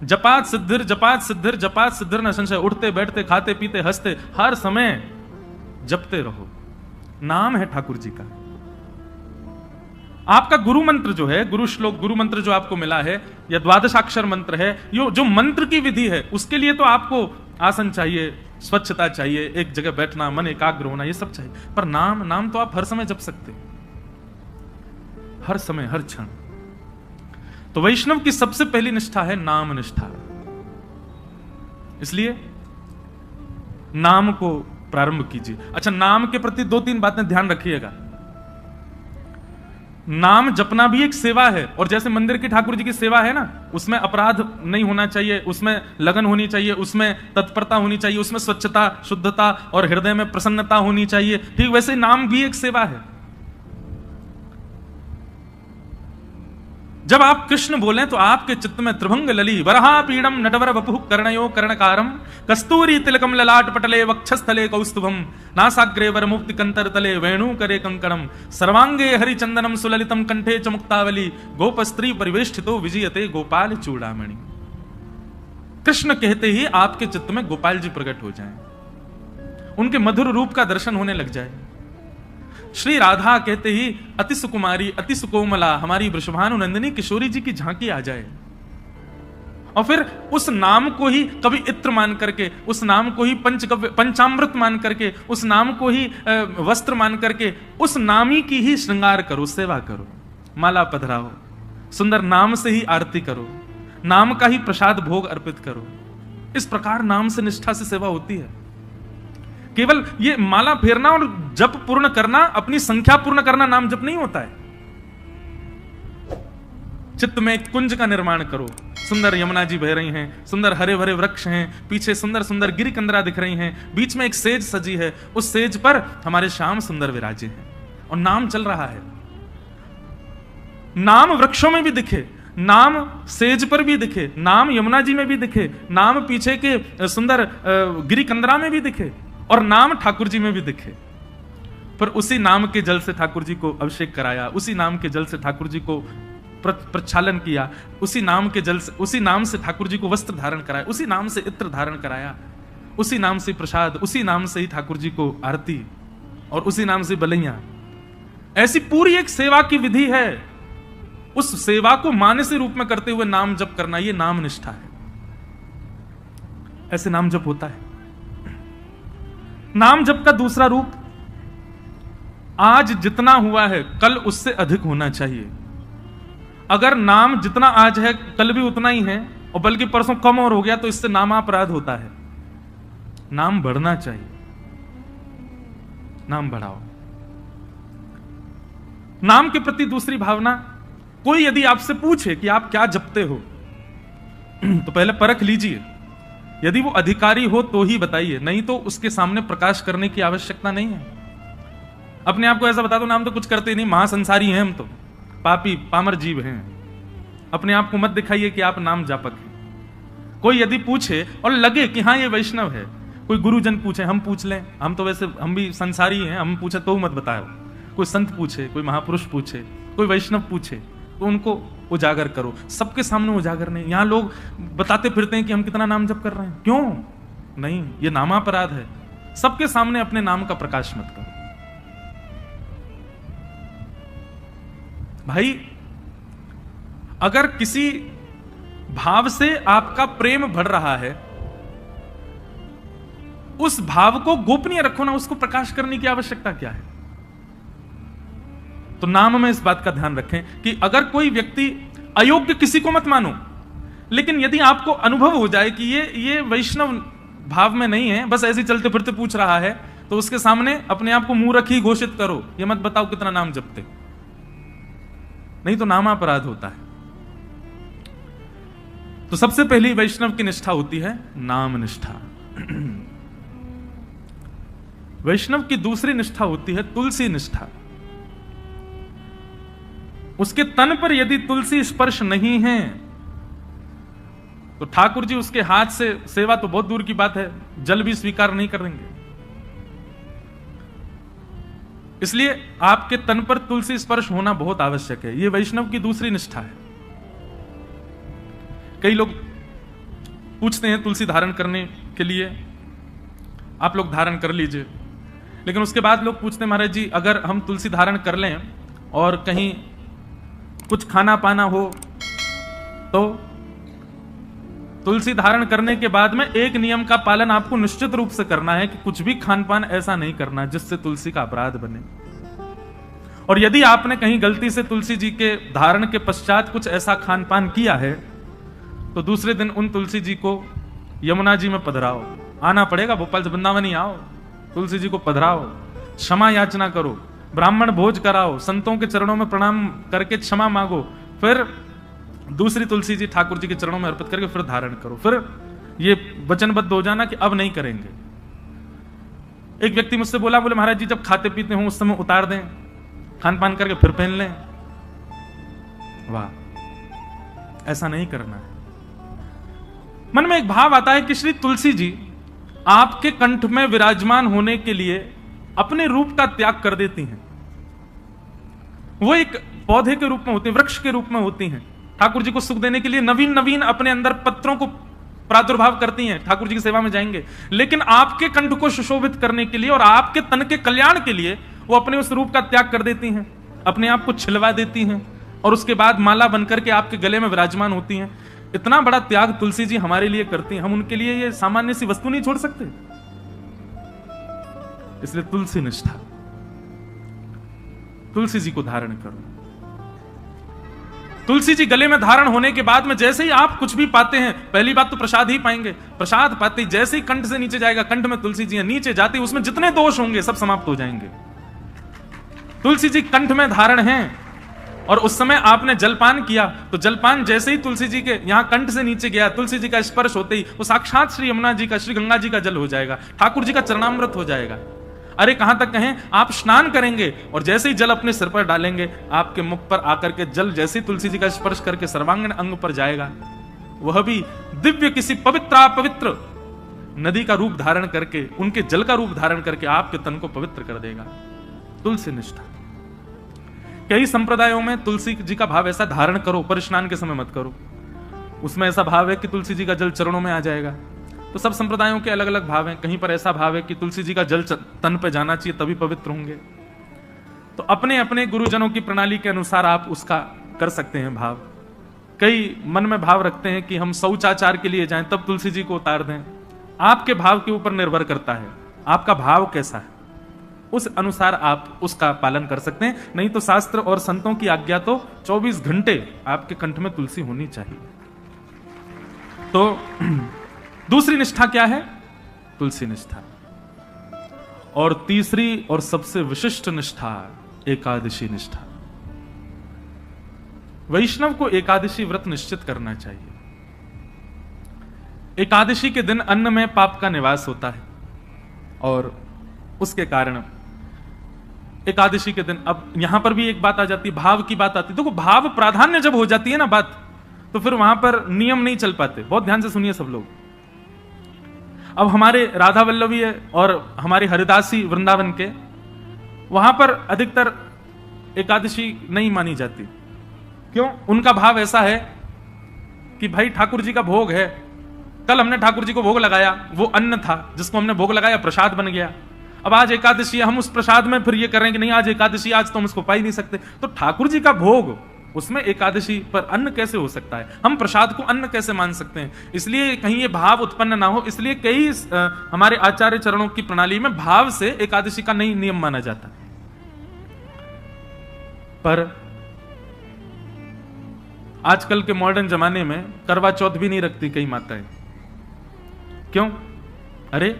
जपात सिद्धिर जपात सिद्धिर जपात सिद्धिर न संशय। उठते बैठते खाते पीते हंसते हर समय जपते रहो। नाम है ठाकुर जी का। आपका गुरु मंत्र जो है, गुरु श्लोक, गुरु मंत्र जो आपको मिला है, या द्वादशाक्षर मंत्र है, यो जो मंत्र की विधि है, उसके लिए तो आपको आसन चाहिए, स्वच्छता चाहिए, एक जगह बैठना, मन एकाग्र होना, ये सब चाहिए। पर नाम तो आप हर समय जप सकते, हर समय, हर क्षण। तो वैष्णव की सबसे पहली निष्ठा है नाम निष्ठा। इसलिए नाम को प्रारंभ कीजिए। अच्छा, नाम के प्रति 2-3 बातें ध्यान रखिएगा। नाम जपना भी एक सेवा है, और जैसे मंदिर की ठाकुर जी की सेवा है ना, उसमें अपराध नहीं होना चाहिए, उसमें लगन होनी चाहिए, उसमें तत्परता होनी चाहिए, उसमें स्वच्छता, शुद्धता और हृदय में प्रसन्नता होनी चाहिए। ठीक वैसे नाम भी एक सेवा है। जब आप कृष्ण बोलें तो आपके चित्त में त्रिभंग लली वरहा पीड़म नटवर वपुः कर्णयो कर्णकारम कस्तूरी तिलकम ललाट पटले वक्षस्थले कौस्तुभम नासाग्रे वर मुक्ति कंतर तले वेणु करे कंकणम सर्वांगे हरिचंदनम सुललितम कंठे च मुक्तावली गोपस्त्री परिवेष्टितो विजयते गोपाल चूड़ामणि। कृष्ण कहते ही आपके चित्त में गोपाल जी प्रकट हो जाएं, उनके मधुर रूप का दर्शन होने लग जाए। श्री राधा कहते ही अति सुकुमारी अति सुकोमला हमारी वृषभानु नंदिनी किशोरी जी की झांकी आ जाए। और फिर उस नाम को ही कभी इत्र मान करके, उस नाम को ही पंचामृत मान करके, उस नाम को ही वस्त्र मान करके, उस नामी की ही श्रृंगार करो, सेवा करो, माला पधराओ, सुंदर नाम से ही आरती करो, नाम का ही प्रसाद भोग अर्पित करो। इस प्रकार नाम से निष्ठा से सेवा होती है। केवल ये माला फेरना और जप पूर्ण करना, अपनी संख्या पूर्ण करना नाम जप नहीं होता है। चित्त में एक कुंज का निर्माण करो, सुंदर यमुना जी बह रही हैं, सुंदर हरे भरे वृक्ष हैं, पीछे सुंदर सुंदर गिरी कंदरा दिख रही हैं, बीच में एक सेज सजी है, उस सेज पर हमारे श्याम सुंदर विराजे हैं और नाम चल रहा है। नाम वृक्षों में भी दिखे, नाम सेज पर भी दिखे, नाम यमुना जी में भी दिखे, नाम पीछे के सुंदर गिरी कंदरा में भी दिखे, और नाम ठाकुर जी में भी दिखे। पर उसी नाम के जल से ठाकुर जी को अभिषेक कराया, उसी नाम के जल से ठाकुर जी को प्रक्षालन किया, उसी नाम के जल से, उसी नाम से ठाकुर जी को वस्त्र धारण कराया, उसी नाम से इत्र धारण कराया, उसी नाम से प्रसाद, उसी नाम से ही ठाकुर जी को आरती, और उसी नाम से बलैया। ऐसी पूरी एक सेवा की विधि है। उस सेवा को मानसी रूप में करते हुए नाम जप करना, यह नाम निष्ठा है। ऐसे नाम जप होता है। नाम जप का दूसरा रूप, आज जितना हुआ है कल उससे अधिक होना चाहिए। अगर नाम जितना आज है कल भी उतना ही है, और बल्कि परसों कम और हो गया, तो इससे नामापराध होता है। नाम बढ़ना चाहिए, नाम बढ़ाओ। नाम के प्रति दूसरी भावना, कोई यदि आपसे पूछे कि आप क्या जपते हो, तो पहले परख लीजिए। यदि वो अधिकारी हो तो ही बताइए, नहीं तो उसके सामने प्रकाश करने की आवश्यकता नहीं है। अपने आप को ऐसा बता दो, नाम तो कुछ करते नहीं, महासंसारी हैं हम तो, पापी पामर जीव हैं। अपने आप को मत दिखाइए कि आप नाम जापक हैं। कोई यदि पूछे और लगे कि हाँ ये वैष्णव है, कोई गुरुजन पूछे, हम पूछ लें, हम तो वैसे हम भी संसारी हैं, हम पूछे तो मत बताओ। कोई संत पूछे, कोई महापुरुष पूछे, कोई वैष्णव पूछे, तो उनको उजागर करो। सबके सामने उजागर नहीं। यहां लोग बताते फिरते हैं कि हम कितना नाम जप कर रहे हैं, क्यों नहीं, ये नामापराध है। सबके सामने अपने नाम का प्रकाश मत करो। भाई, अगर किसी भाव से आपका प्रेम बढ़ रहा है, उस भाव को गोपनीय रखो ना, उसको प्रकाश करने की आवश्यकता क्या है। तो नाम में इस बात का ध्यान रखें कि अगर कोई व्यक्ति, अयोग्य किसी को मत मानो, लेकिन यदि आपको अनुभव हो जाए कि ये वैष्णव भाव में नहीं है, बस ऐसे चलते फिरते पूछ रहा है, तो उसके सामने अपने आप को मुंह रखी घोषित करो, ये मत बताओ कितना नाम जपते, नहीं तो नामापराध होता है। तो सबसे पहली वैष्णव की निष्ठा होती है नाम निष्ठा। वैष्णव की दूसरी निष्ठा होती है तुलसी निष्ठा। उसके तन पर यदि तुलसी स्पर्श नहीं है तो ठाकुर जी उसके हाथ से सेवा तो बहुत दूर की बात है, जल भी स्वीकार नहीं करेंगे। इसलिए आपके तन पर तुलसी स्पर्श होना बहुत आवश्यक है। यह वैष्णव की दूसरी निष्ठा है। कई लोग पूछते हैं तुलसी धारण करने के लिए, आप लोग धारण कर लीजिए। लेकिन उसके बाद लोग पूछते हैं महाराज जी अगर हम तुलसी धारण कर लें और कहीं कुछ खाना पाना हो तो? तुलसी धारण करने के बाद में एक नियम का पालन आपको निश्चित रूप से करना है कि कुछ भी खान पान ऐसा नहीं करना जिससे तुलसी का अपराध बने। और यदि आपने कहीं गलती से तुलसी जी के धारण के पश्चात कुछ ऐसा खान पान किया है तो दूसरे दिन उन तुलसी जी को यमुना जी में पधराओ, आना पड़ेगा, भोपाल से वृंदावन ही आओ, तुलसी जी को पधराओ, क्षमा याचना करो, ब्राह्मण भोज कराओ, संतों के चरणों में प्रणाम करके क्षमा मांगो, फिर दूसरी तुलसी जी ठाकुर जी के चरणों में अर्पित करके फिर धारण करो, फिर ये वचनबद्ध हो जाना कि अब नहीं करेंगे। एक व्यक्ति मुझसे बोला, बोले महाराज जी जब खाते पीते हो उस समय उतार दें, खान पान करके फिर पहन लें। वाह, ऐसा नहीं करना है। मन में एक भाव आता है कि श्री तुलसी जी आपके कंठ में विराजमान होने के लिए अपने रूप का त्याग कर देती हैं। वो एक पौधे के रूप में होती हैं, वृक्ष के रूप में होती हैं, ठाकुर जी को सुख देने के लिए नवीन नवीन अपने अंदर पत्रों को प्रादुर्भाव करती हैं, ठाकुर जी की सेवा में जाएंगे। लेकिन आपके कंठ को सुशोभित करने के लिए और आपके तन के कल्याण के लिए वो अपने उस रूप का त्याग कर देती हैं, अपने आप को छिलवा देती हैं और उसके बाद माला बनकर के आपके गले में विराजमान होती हैं। इतना बड़ा त्याग तुलसी जी हमारे लिए करती हैं, हम उनके लिए ये सामान्य सी वस्तु नहीं छोड़ सकते। इसलिए तुलसी निष्ठा, तुलसी जी को धारण करो। तुलसी जी गले में धारण होने के बाद में जैसे ही आप कुछ भी पाते हैं, पहली बात तो प्रसाद ही पाएंगे, प्रसाद पाते ही जैसे ही कंठ से नीचे जाएगा, कंठ में तुलसी जी है, नीचे जाते ही उसमें जितने दोष होंगे सब समाप्त हो जाएंगे। तुलसी जी कंठ में धारण हैं और उस समय आपने जलपान किया तो जलपान जैसे ही तुलसी जी के यहां कंठ से नीचे गया, तुलसी जी का स्पर्श होते ही वो साक्षात श्री यमुना जी का, श्री गंगा जी का जल हो जाएगा, ठाकुर जी का चरणामृत हो जाएगा। अरे कहां तक कहें, आप स्नान करेंगे और जैसे ही जल अपने सिर पर डालेंगे, आपके मुख पर आकर के जल जैसे ही तुलसी जी का स्पर्श करके सर्वांगीण अंग पर जाएगा, वह भी दिव्य किसी पवित्र नदी का रूप धारण करके, उनके जल का रूप धारण करके आपके तन को पवित्र कर देगा। तुलसी निष्ठा। कई संप्रदायों में तुलसी जी का भाव ऐसा धारण करो पर स्नान के समय मत करो, उसमें ऐसा भाव है कि तुलसी जी का जल चरणों में आ जाएगा। तो सब संप्रदायों के अलग अलग भाव हैं। कहीं पर ऐसा भाव है कि तुलसी जी का जल तन पे जाना चाहिए तभी पवित्र होंगे। तो अपने अपने गुरुजनों की प्रणाली के अनुसार आप उसका कर सकते हैं भाव। कई मन में भाव रखते हैं कि हम शौचाचार के लिए जाएं तब तुलसी जी को उतार दें। आपके भाव के ऊपर निर्भर करता है, आपका भाव कैसा है, उस अनुसार आप उसका पालन कर सकते हैं। नहीं तो शास्त्र और संतों की आज्ञा तो 24 घंटे आपके कंठ में तुलसी होनी चाहिए। तो दूसरी निष्ठा क्या है? तुलसी निष्ठा। और तीसरी और सबसे विशिष्ट निष्ठा एकादशी निष्ठा। वैष्णव को एकादशी व्रत निश्चित करना चाहिए। एकादशी के दिन अन्न में पाप का निवास होता है और उसके कारण एकादशी के दिन, अब यहां पर भी एक बात आ जाती है, भाव की बात आती है। देखो भाव प्राधान्य जब हो जाती है ना बात, तो फिर वहां पर नियम नहीं चल पाते। बहुत ध्यान से सुनिए सब लोग। अब हमारे राधा वल्लभी है और हमारे हरिदासी वृंदावन के, वहां पर अधिकतर एकादशी नहीं मानी जाती। क्यों? उनका भाव ऐसा है कि भाई ठाकुर जी का भोग है, कल हमने ठाकुर जी को भोग लगाया, वो अन्न था जिसको हमने भोग लगाया, प्रसाद बन गया। अब आज एकादशी है, हम उस प्रसाद में फिर ये कर रहे हैं कि नहीं आज एकादशी, आज तो हम उसको पा ही नहीं सकते। तो ठाकुर जी का भोग, उसमें एकादशी पर अन्न कैसे हो सकता है? हम प्रसाद को अन्न कैसे मान सकते हैं? इसलिए कहीं ये भाव उत्पन्न ना हो, इसलिए कई हमारे आचार्य चरणों की प्रणाली में भाव से एकादशी का नहीं नियम माना जाता। पर आजकल के मॉडर्न जमाने में करवा चौथ भी नहीं रखती कई माताएं। क्यों? अरे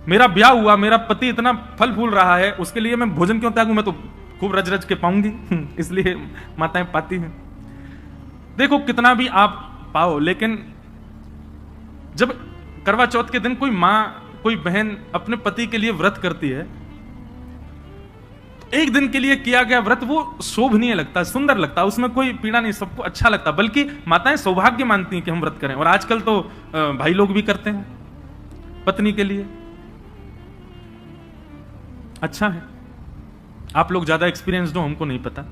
मेरा ब्याह हुआ, मेरा पति इतना फल फूल रहा है, उसके लिए मैं भोजन क्यों त्यागूं? मैं तो खूब रज रज के पाऊंगी। इसलिए माताएं पाती हैं। देखो कितना भी आप पाओ, लेकिन जब करवा चौथ के दिन कोई मां, कोई बहन अपने पति के लिए व्रत करती है, तो एक दिन के लिए किया गया व्रत वो शोभनीय लगता है, सुंदर लगता है, उसमें कोई पीड़ा नहीं, सबको अच्छा लगता। बल्कि माताएं सौभाग्य मानती हैं कि हम व्रत करें। और आजकल तो भाई लोग भी करते हैं पत्नी के लिए। अच्छा है, आप लोग ज्यादा एक्सपीरियंस्ड हो, हमको नहीं पता।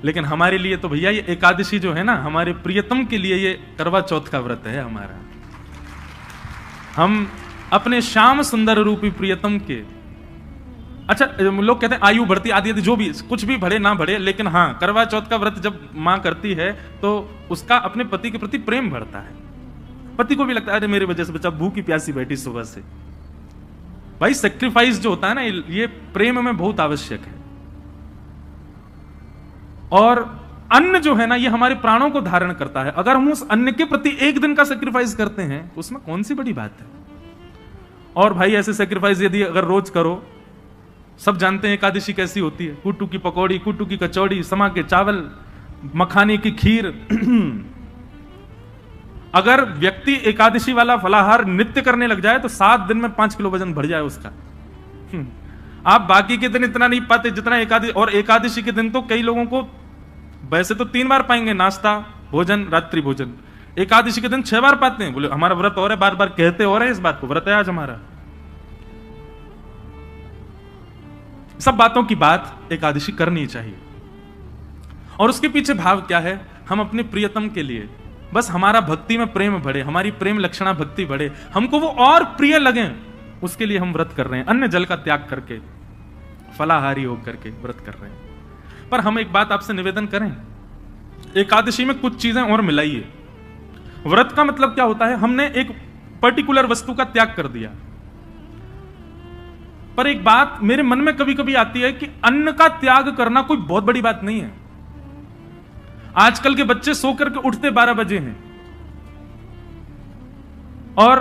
लेकिन हमारे लिए तो भैया ये एकादशी जो है ना, हमारे प्रियतम के लिए ये करवा चौथ का व्रत है हमारा। हम अपने श्याम सुंदर रूपी प्रियतम के, अच्छा लोग कहते हैं आयु बढ़ती आदि आदि, जो भी कुछ भी बढ़े ना बढ़े, लेकिन हाँ करवा चौथ का व्रत जब मां करती है तो उसका अपने पति के प्रति प्रेम बढ़ता है। पति को भी लगता है अरे मेरी वजह से बच्चा भूखी प्यासी बैठी सुबह से। भाई सेक्रीफाइस जो होता है ना, ये प्रेम में बहुत आवश्यक है। और अन्न जो है ना, ये हमारे प्राणों को धारण करता है। अगर हम उस अन्न के प्रति एक दिन का सेक्रीफाइस करते हैं तो उसमें कौन सी बड़ी बात है। और भाई ऐसे सेक्रीफाइस यदि अगर रोज करो, सब जानते हैं एकादशी कैसी होती है, कुट्टू की पकौड़ी, कुट्टू की कचौड़ी, समा के चावल, मखाने की खीर। अगर व्यक्ति एकादशी वाला फलाहार नित्य करने लग जाए तो 7 दिन में 5 किलो वजन बढ़ जाए उसका। आप बाकी के दिन इतना नहीं पाते जितना एकादशी, और एकादशी के दिन तो कई लोगों को वैसे तो 3 बार पाएंगे, नाश्ता, भोजन, रात्रि भोजन। एकादशी के दिन 6 बार पाते हैं, बोले हमारा व्रत और है, बार बार कहते और है इस बात को, व्रत है आज हमारा। सब बातों की बात एकादशी करनी चाहिए। और उसके पीछे भाव क्या है, हम अपने प्रियतम के लिए बस हमारा भक्ति में प्रेम बढ़े, हमारी प्रेम लक्षणा भक्ति बढ़े, हमको वो और प्रिय लगे, उसके लिए हम व्रत कर रहे हैं। अन्न जल का त्याग करके, फलाहारी होकर के व्रत कर रहे हैं। पर हम एक बात आपसे निवेदन करें, एकादशी में कुछ चीजें और मिलाइए। व्रत का मतलब क्या होता है, हमने एक पर्टिकुलर वस्तु का त्याग कर दिया। पर एक बात मेरे मन में कभी कभी आती है कि अन्न का त्याग करना कोई बहुत बड़ी बात नहीं है। आजकल के बच्चे सो करके उठते 12 बजे हैं, और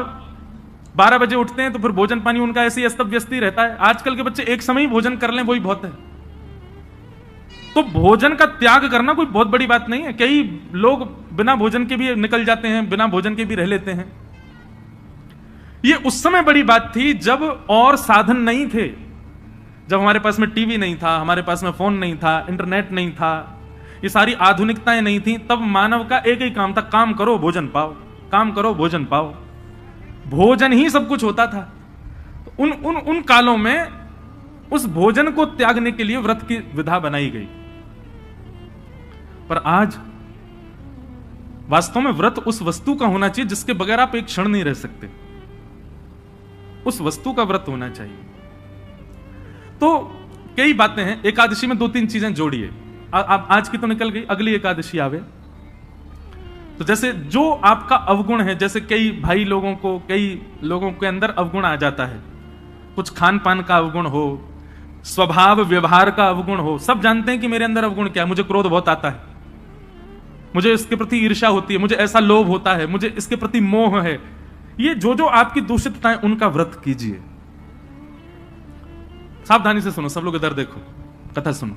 12 बजे उठते हैं तो फिर भोजन पानी उनका ऐसे ही अस्त व्यस्त ही रहता है। आजकल के बच्चे एक समय ही भोजन कर लें वही बहुत है। तो भोजन का त्याग करना कोई बहुत बड़ी बात नहीं है। कई लोग बिना भोजन के भी निकल जाते हैं, बिना भोजन के भी रह लेते हैं। ये उस समय बड़ी बात थी जब और साधन नहीं थे, जब हमारे पास में टीवी नहीं था, हमारे पास में फोन नहीं था, इंटरनेट नहीं था, ये सारी आधुनिकताएं नहीं थी। तब मानव का एक ही काम था, काम करो भोजन पाओ, काम करो भोजन पाओ। भोजन ही सब कुछ होता था। उन कालों में उस भोजन को त्यागने के लिए व्रत की विधा बनाई गई। पर आज वास्तव में व्रत उस वस्तु का होना चाहिए जिसके बगैर आप एक क्षण नहीं रह सकते। उस वस्तु का व्रत होना चाहिए। तो कई बातें हैं। एकादशी में 2-3 चीजें जोड़िए। आज की तो निकल गई, अगली एकादशी आवे तो जैसे जो आपका अवगुण है, जैसे कई भाई लोगों को, कई लोगों के अंदर अवगुण आ जाता है, कुछ खान पान का अवगुण हो, स्वभाव व्यवहार का अवगुण हो। सब जानते हैं कि मेरे अंदर अवगुण क्या है, मुझे क्रोध बहुत आता है, मुझे इसके प्रति ईर्ष्या होती है, मुझे ऐसा लोभ होता है, मुझे इसके प्रति मोह है। ये जो आपकी दूषितताएं, उनका व्रत कीजिए। सावधानी से सुनो, सब लोग इधर देखो, कथा सुनो।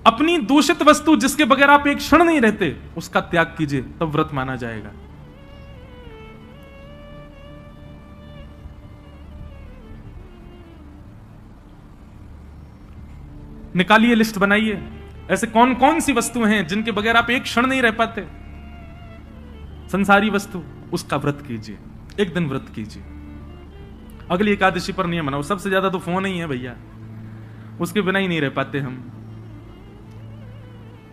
अपनी दूषित वस्तु जिसके बगैर आप एक क्षण नहीं रहते, उसका त्याग कीजिए, तब व्रत माना जाएगा। निकालिए, लिस्ट बनाइए, ऐसे कौन कौन सी वस्तुएं हैं जिनके बगैर आप एक क्षण नहीं रह पाते। संसारी वस्तु, उसका व्रत कीजिए, एक दिन व्रत कीजिए। अगली एकादशी पर नहीं मनाओ। सबसे ज्यादा तो फोन ही है भैया, उसके बिना ही नहीं रह पाते हम।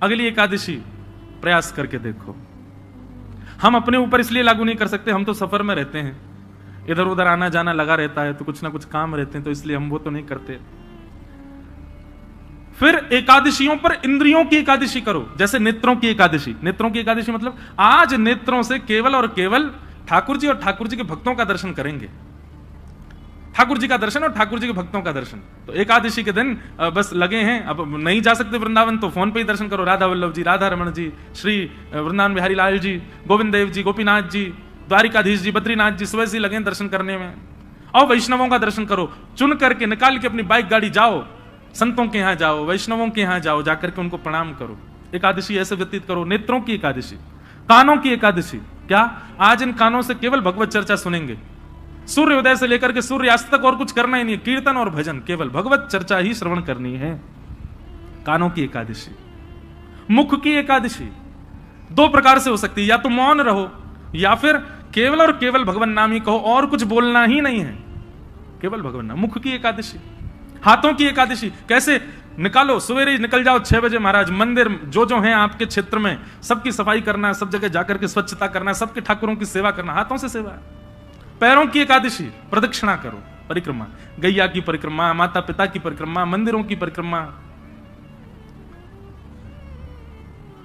अगली एकादशी प्रयास करके देखो। हम अपने ऊपर इसलिए लागू नहीं कर सकते, हम तो सफर में रहते हैं, इधर उधर आना जाना लगा रहता है, तो कुछ ना कुछ काम रहते हैं, तो इसलिए हम वो तो नहीं करते। फिर एकादशियों पर इंद्रियों की एकादशी करो, जैसे नेत्रों की एकादशी। नेत्रों की एकादशी मतलब आज नेत्रों से केवल और केवल ठाकुर जी और ठाकुर जी के भक्तों का दर्शन करेंगे। ठाकुर जी का दर्शन और ठाकुर जी के भक्तों का दर्शन। तो एकादशी के दिन बस लगे हैं, अब नहीं जा सकते वृंदावन तो फोन पे ही दर्शन करो। राधा वल्लभ जी, राधा रमण जी, श्री वृंदावन बिहारी लाल जी, गोविंद देव जी, गोपीनाथ जी, द्वारिकाधीश जी, बद्रीनाथ जी, सुबह से लगे दर्शन करने में। और वैष्णवों का दर्शन करो, चुन करके निकाल के अपनी बाइक गाड़ी जाओ, संतों के यहां जाओ, वैष्णवों के यहां जाओ, जाकर के उनको प्रणाम करो। एकादशी ऐसे व्यतीत करो। नेत्रों की एकादशी। कानों की एकादशी, क्या आज इन कानों से केवल भगवत चर्चा सुनेंगे। सूर्योदय से लेकर के सूर्यास्त तक और कुछ करना ही नहीं, कीर्तन और भजन, केवल भगवत चर्चा ही श्रवण करनी है। कानों की एकादशी। मुख की एकादशी 2 प्रकार से हो सकती है, या तो मौन रहो, या फिर केवल और केवल भगवान नाम ही कहो, और कुछ बोलना ही नहीं है, केवल भगवान नाम। मुख की एकादशी। हाथों की एकादशी, कैसे निकालो, सवेरे निकल जाओ 6 बजे महाराज, मंदिर जो हैं आपके क्षेत्र में सबकी सफाई करना है, सब जगह जाकर के स्वच्छता करना है, सबके ठाकुरों की सेवा करना, हाथों से सेवा, पैरों की एकादशी, प्रदक्षिणा करो, परिक्रमा, गैया की परिक्रमा, माता पिता की परिक्रमा, मंदिरों की परिक्रमा।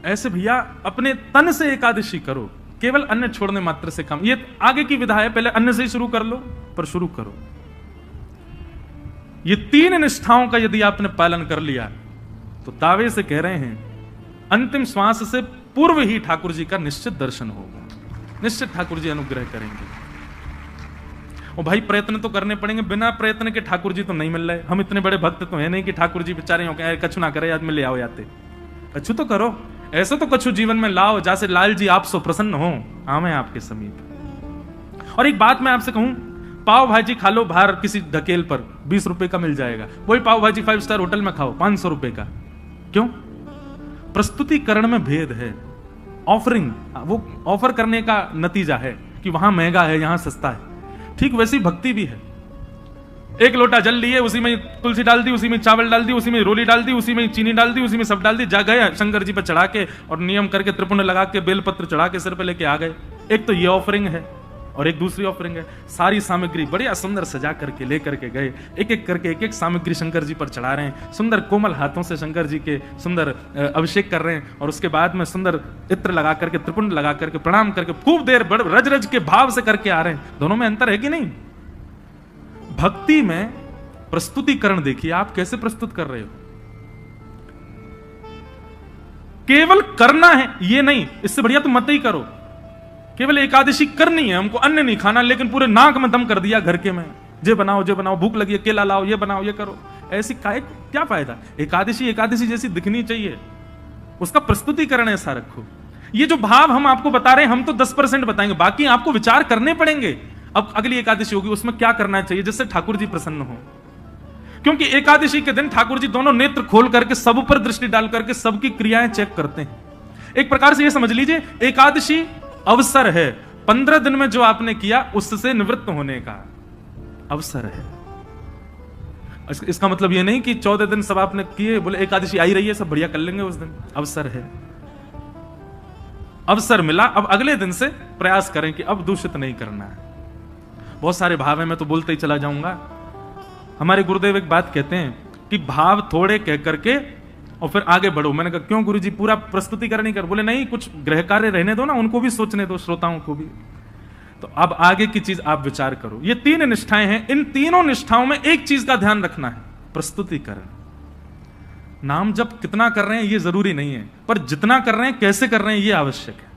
ऐसे भैया अपने तन से एकादशी करो, केवल अन्न छोड़ने मात्र से काम। ये आगे की विधा है, पहले अन्न से ही शुरू कर लो, पर शुरू करो। ये 3 निष्ठाओं का यदि आपने पालन कर लिया तो दावे से कह रहे हैं अंतिम श्वास से पूर्व ही ठाकुर जी का निश्चित दर्शन होगा, निश्चित ठाकुर जी अनुग्रह करेंगे। और भाई प्रयत्न तो करने पड़ेंगे, बिना प्रयत्न के ठाकुर जी तो नहीं मिल रहे। हम इतने बड़े भक्त तो है नहीं कि ठाकुर जी बेचारे हो गए कछु ना करे, आज में ले आओ याते, कछु तो करो, ऐसा तो कछु जीवन में लाओ जैसे लाल जी आप सो प्रसन्न हो, आवे आपके समीप। और एक बात मैं आपसे कहूं, पाव भाजी खा लो बाहर किसी ढकेल पर, 20 रुपए का मिल जाएगा, वही पाव भाजी 5 स्टार होटल में खाओ 500 रुपए का। क्यों? प्रस्तुतिकरण में भेद है, ऑफरिंग, वो ऑफर करने का नतीजा है कि वहां महंगा है यहां सस्ता है। ठीक वैसी भक्ति भी है। एक लोटा जल लिए, उसी में तुलसी डाल दी, उसी में चावल डाल दी, उसी में रोली डाल दी, उसी में चीनी डाल दी, उसी में सब डाल दी, जा गए शंकर जी पर चढ़ा के और नियम करके त्रिपुंड लगा के बेलपत्र चढ़ा के सिर पे लेके आ गए। एक तो ये ऑफरिंग है और एक दूसरी ऑफरिंग है, सारी सामग्री बढ़िया सुंदर सजा करके लेकर के गए, एक एक करके एक एक सामग्री शंकर जी पर चढ़ा रहे हैं, सुंदर कोमल हाथों से शंकर जी के सुंदर अभिषेक कर रहे हैं, और उसके बाद में सुंदर इत्र लगा करके त्रिपुंड लगा करके प्रणाम करके खूब देर रज रज के भाव से करके आ रहे हैं। दोनों में अंतर है कि नहीं? भक्ति में प्रस्तुतिकरण देखिए आप कैसे प्रस्तुत कर रहे हो। केवल करना है ये नहीं, इससे बढ़िया तो मत ही करो। केवल एकादशी करनी है, हमको अन्न नहीं खाना, लेकिन पूरे नाक में दम कर दिया घर के में, जे बनाओ जे बनाओ, भूख लगी है केला लाओ, ये बनाओ ये करो, ऐसी क्या फायदा? एकादशी एकादशी जैसी दिखनी चाहिए, उसका प्रस्तुतिकरण ऐसा रखो। ये जो भाव हम आपको बता रहे हैं, हम तो 10% बताएंगे, बाकी आपको विचार करने पड़ेंगे। अब अगली एकादशी होगी, उसमें क्या करना चाहिए जिससे ठाकुर जी प्रसन्न हो। क्योंकि एकादशी के दिन ठाकुर जी दोनों नेत्र खोल करके सब पर दृष्टि डाल करके सबकी क्रियाएं चेक करते हैं। एक प्रकार से यह समझ लीजिए एकादशी अवसर है, 15 दिन में जो आपने किया उससे निवृत्त होने का अवसर है। इसका मतलब यह नहीं कि 14 दिन सब आपने किए बोले एकादशी आई रही है सब बढ़िया कर लेंगे उस दिन। अवसर है, अवसर मिला, अब अगले दिन से प्रयास करें कि अब दूषित नहीं करना है। बहुत सारे भाव है, मैं तो बोलते ही चला जाऊंगा। हमारे गुरुदेव एक बात कहते हैं कि भाव थोड़े कह करके और फिर आगे बढ़ो। मैंने कहा क्यों गुरुजी पूरा प्रस्तुतिकरण नहीं कर? बोले नहीं, कुछ गृह कार्य रहने दो ना, उनको भी सोचने दो, श्रोताओं को भी। तो अब आगे की चीज आप विचार करो। ये 3 निष्ठाएं हैं, इन तीनों निष्ठाओं में एक चीज का ध्यान रखना है, प्रस्तुतिकरण। नाम जब कितना कर रहे हैं ये जरूरी नहीं है, पर जितना कर रहे हैं कैसे कर रहे हैं ये आवश्यक है।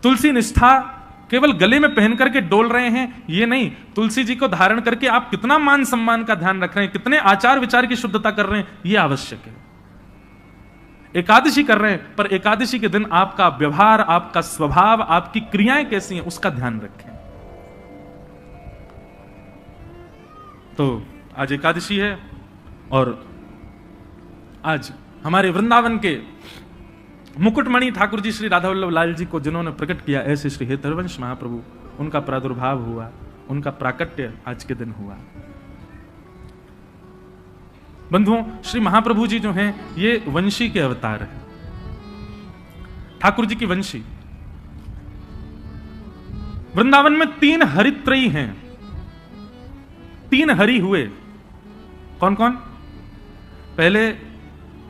तुलसी निष्ठा केवल गले में पहन करके डोल रहे हैं ये नहीं, तुलसी जी को धारण करके आप कितना मान सम्मान का ध्यान रख रहे हैं, कितने आचार विचार की शुद्धता कर रहे हैं ये आवश्यक है। एकादशी कर रहे हैं, पर एकादशी के दिन आपका व्यवहार, आपका स्वभाव, आपकी क्रियाएं कैसी हैं उसका ध्यान रखें। तो आज एकादशी है और आज हमारे वृंदावन के मुकुटमणि ठाकुर जी श्री राधा वल्लभ लाल जी को जिन्होंने प्रकट किया, ऐसे श्री हेतरवंश महाप्रभु, उनका प्रादुर्भाव हुआ, उनका प्राकट्य आज के दिन हुआ। बंधुओं, श्री महाप्रभु जी जो हैं ये वंशी के अवतार हैं, ठाकुर जी की वंशी। वृंदावन में 3 हरित्रयी हैं, 3 हरि हुए। कौन कौन? पहले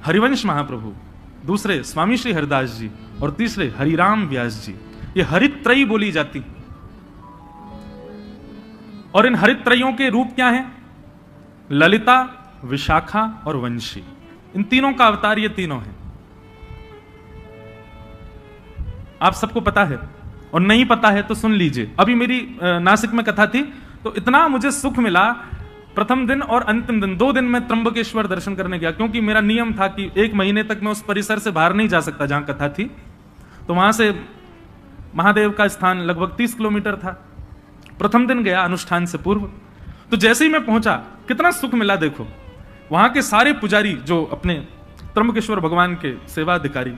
हरिवंश महाप्रभु, दूसरे स्वामी श्री हरिदास जी और तीसरे हरिराम व्यास जी। ये हरित्रयी बोली जाती। और इन हरित्रयों के रूप क्या हैं? ललिता, विशाखा और वंशी। इन तीनों का अवतार ये तीनों हैं। आप सबको पता है, और नहीं पता है तो सुन लीजिए। अभी मेरी नासिक में कथा थी तो इतना मुझे सुख मिला। प्रथम दिन और अंतिम दिन 2 दिन में त्र्यंबकेश्वर दर्शन करने गया, क्योंकि मेरा नियम था कि 1 महीने तक मैं उस परिसर से बाहर नहीं जा सकता जहां कथा थी। तो वहां से महादेव का स्थान लगभग 30 किलोमीटर था। प्रथम दिन गया अनुष्ठान से पूर्व, तो जैसे ही मैं पहुंचा कितना सुख मिला। देखो वहां के सारे पुजारी जो अपने त्र्यंबकेश्वर भगवान के सेवाधिकारी,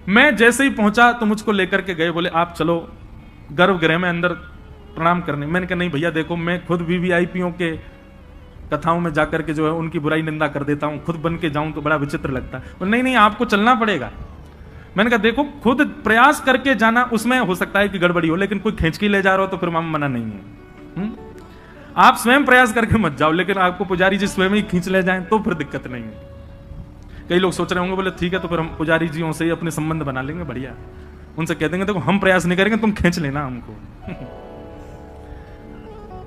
मैं जैसे ही पहुंचा तो मुझको लेकर के गए, बोले आप चलो गर्भगृह में अंदर प्रणाम करने। मैंने कहा नहीं भैया, देखो मैं खुद वीवीआईपीओं के कथाओं में जाकर के जो है उनकी बुराई निंदा कर देता हूं, खुद बन के जाऊं तो बड़ा विचित्र लगता है। बोले नहीं नहीं, आपको चलना पड़ेगा। मैंने कहा देखो, खुद प्रयास करके जाना, उसमें हो सकता है कि गड़बड़ी हो, लेकिन कोई खींच के ले जा रहा हो तो फिर मना नहीं है। आप स्वयं प्रयास करके मत जाओ, लेकिन आपको पुजारी जी स्वयं ही खींच ले जाएं तो फिर दिक्कत नहीं है। कई लोग सोच रहे होंगे, बोले ठीक है तो फिर हम पुजारी जियों से ही अपने संबंध बना लेंगे, बढ़िया, उनसे कह देंगे देखो हम प्रयास नहीं करेंगे, तुम खींच लेना हमको।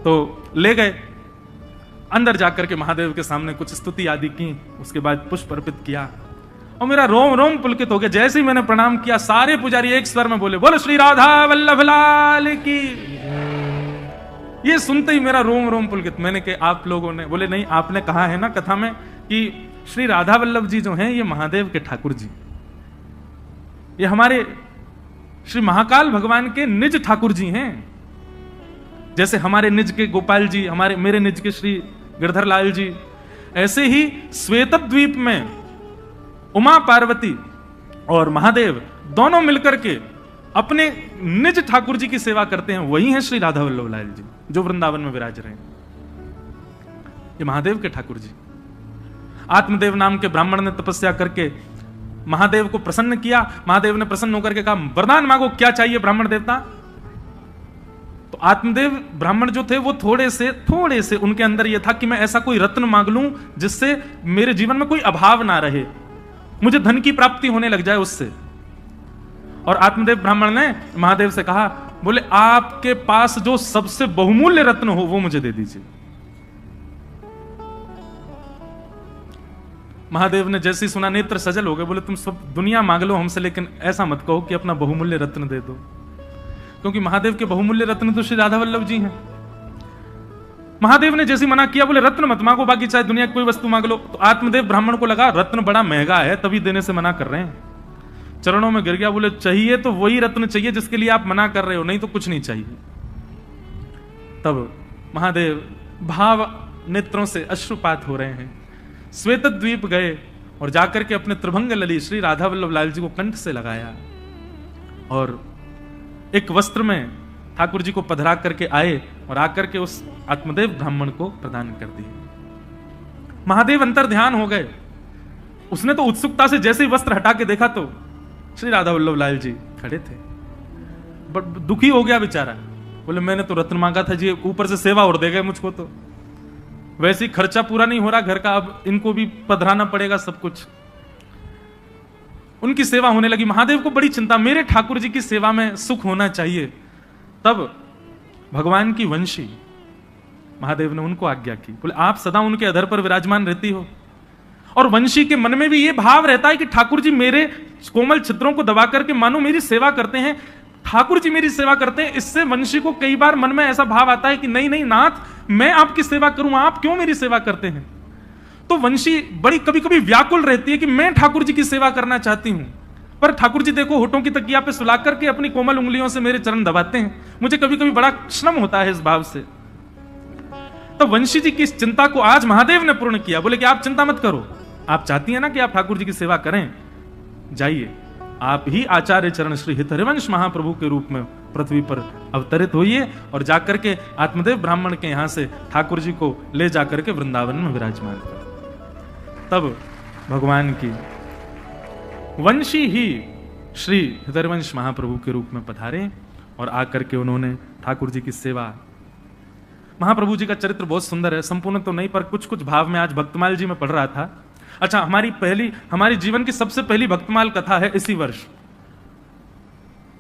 तो ले गए, अंदर जाकर के महादेव के सामने कुछ स्तुति आदि की, उसके बाद पुष्प अर्पित किया और मेरा रोम रोम पुलकित हो गया। जैसे ही मैंने प्रणाम किया, सारे पुजारी एक स्वर में बोले बोलो श्री राधा वल्लभ लाल की। ये सुनते ही मेरा रोम रोम पुलकित। मैंने कहा आप लोगों ने, बोले नहीं, आपने कहा है ना कथा में कि श्री राधा वल्लभ जी जो हैं ये महादेव के ठाकुर जी, ये हमारे श्री महाकाल भगवान के निज ठाकुर जी हैं। जैसे हमारे निज के गोपाल जी, मेरे निज के श्री गिरधर लाल जी, ऐसे ही श्वेतद्वीप में उमा पार्वती और महादेव दोनों मिलकर के अपने निज ठाकुर जी की सेवा करते हैं। वही हैं श्री राधा वल्लभ लाल जी जो वृंदावन में विराज रहे हैं। ये महादेव के ठाकुर जी। आत्मदेव नाम के ब्राह्मण ने तपस्या करके महादेव को प्रसन्न किया। महादेव ने प्रसन्न होकर के कहा वरदान मांगो, क्या चाहिए ब्राह्मण देवता। तो आत्मदेव ब्राह्मण जो थे वो थोड़े से उनके अंदर यह था कि मैं ऐसा कोई रत्न मांग लूं जिससे मेरे जीवन में कोई अभाव ना रहे, मुझे धन की प्राप्ति होने लग जाए उससे। और आत्मदेव ब्राह्मण ने महादेव से कहा, बोले आपके पास जो सबसे बहुमूल्य रत्न हो वो मुझे दे दीजिए। महादेव ने जैसे ही सुना नेत्र सजल हो गए, बोले तुम सब दुनिया मांग लो हमसे, लेकिन ऐसा मत कहो कि अपना बहुमूल्य रत्न दे दो, क्योंकि महादेव के बहुमूल्य रत्न तो श्री राधा वल्लभ जी हैं। महादेव ने जैसे मना किया, बोले रत्न मत मांगो, बाकी चाहे दुनिया की कोई वस्तु मांग लो। तो आत्मदेव ब्राह्मण को लगा रत्न बड़ा महंगा है, तभी देने से मना कर रहे हैं। चरणों में गिर गया, बोले चाहिए तो वही रत्न चाहिए जिसके लिए आप मना कर रहे हो, नहीं तो कुछ नहीं चाहिए। तब महादेव भाव नेत्रों से अश्रुपात हो रहे हैं, श्वेतद्वीप गए और जाकर के अपने त्रिभंग लली श्री राधा वल्लभ लाल जी को कंठ से लगाया और एक वस्त्र में ठाकुर जी को पधरा करके आए और आकर के उस आत्मदेव ब्राह्मण को प्रदान कर दिए। महादेव अंतर ध्यान हो गए। उसने तो उत्सुकता से जैसे ही वस्त्र हटा के देखा तो श्री राधा वल्लभ लाल जी खड़े थे। बट दुखी हो गया बेचारा, बोले मैंने तो रत्न मांगा था जी, ऊपर से सेवा और दे गए मुझको, तो वैसे ही खर्चा पूरा नहीं हो रहा घर का, अब इनको भी पधराना पड़ेगा सब कुछ। उनकी सेवा होने लगी। महादेव को बड़ी चिंता, मेरे ठाकुर जी की सेवा में सुख होना चाहिए। तब भगवान की वंशी महादेव ने उनको आज्ञा की, बोले आप सदा उनके अधर पर विराजमान रहती हो, और वंशी के मन में भी ये भाव रहता है कि ठाकुर जी मेरे कोमल छिद्रों को दबा करके मानो मेरी सेवा करते हैं, ठाकुर जी मेरी सेवा करते हैं। इससे वंशी को कई बार मन में ऐसा भाव आता है कि नहीं नहीं नाथ, मैं आपकी सेवा करूं, आप क्यों मेरी सेवा करते हैं। तो वंशी बड़ी कभी कभी व्याकुल रहती है कि मैं ठाकुर जी की सेवा करना चाहती हूं, पर ठाकुर जी देखो होठों की तकिया पे सुला करके अपनी कोमल उंगलियों से मेरे चरण दबाते हैं, मुझे कभी कभी बड़ा श्रम होता है इस भाव से। तो वंशी जी की इस चिंता को आज महादेव ने पूर्ण किया। बोले कि आप चिंता मत करो, आप चाहती हैं ना कि आप ठाकुर जी की सेवा करें, जाइए आप ही आचार्य चरण श्री हितहरिवंश महाप्रभु के रूप में पृथ्वी पर अवतरित होइए और जाकर के आत्मदेव ब्राह्मण के यहां से ठाकुर जी को ले जाकर के वृंदावन में विराजमान कर। तब भगवान की वंशी ही श्री हितहरिवंश महाप्रभु के रूप में पधारे और आकर के उन्होंने ठाकुर जी की सेवा। महाप्रभु जी का चरित्र बहुत सुंदर है, संपूर्ण तो नहीं पर कुछ कुछ भाव में आज भक्तमाल जी में पढ़ रहा था। अच्छा, हमारी जीवन की सबसे पहली भक्तमाल कथा है इसी वर्ष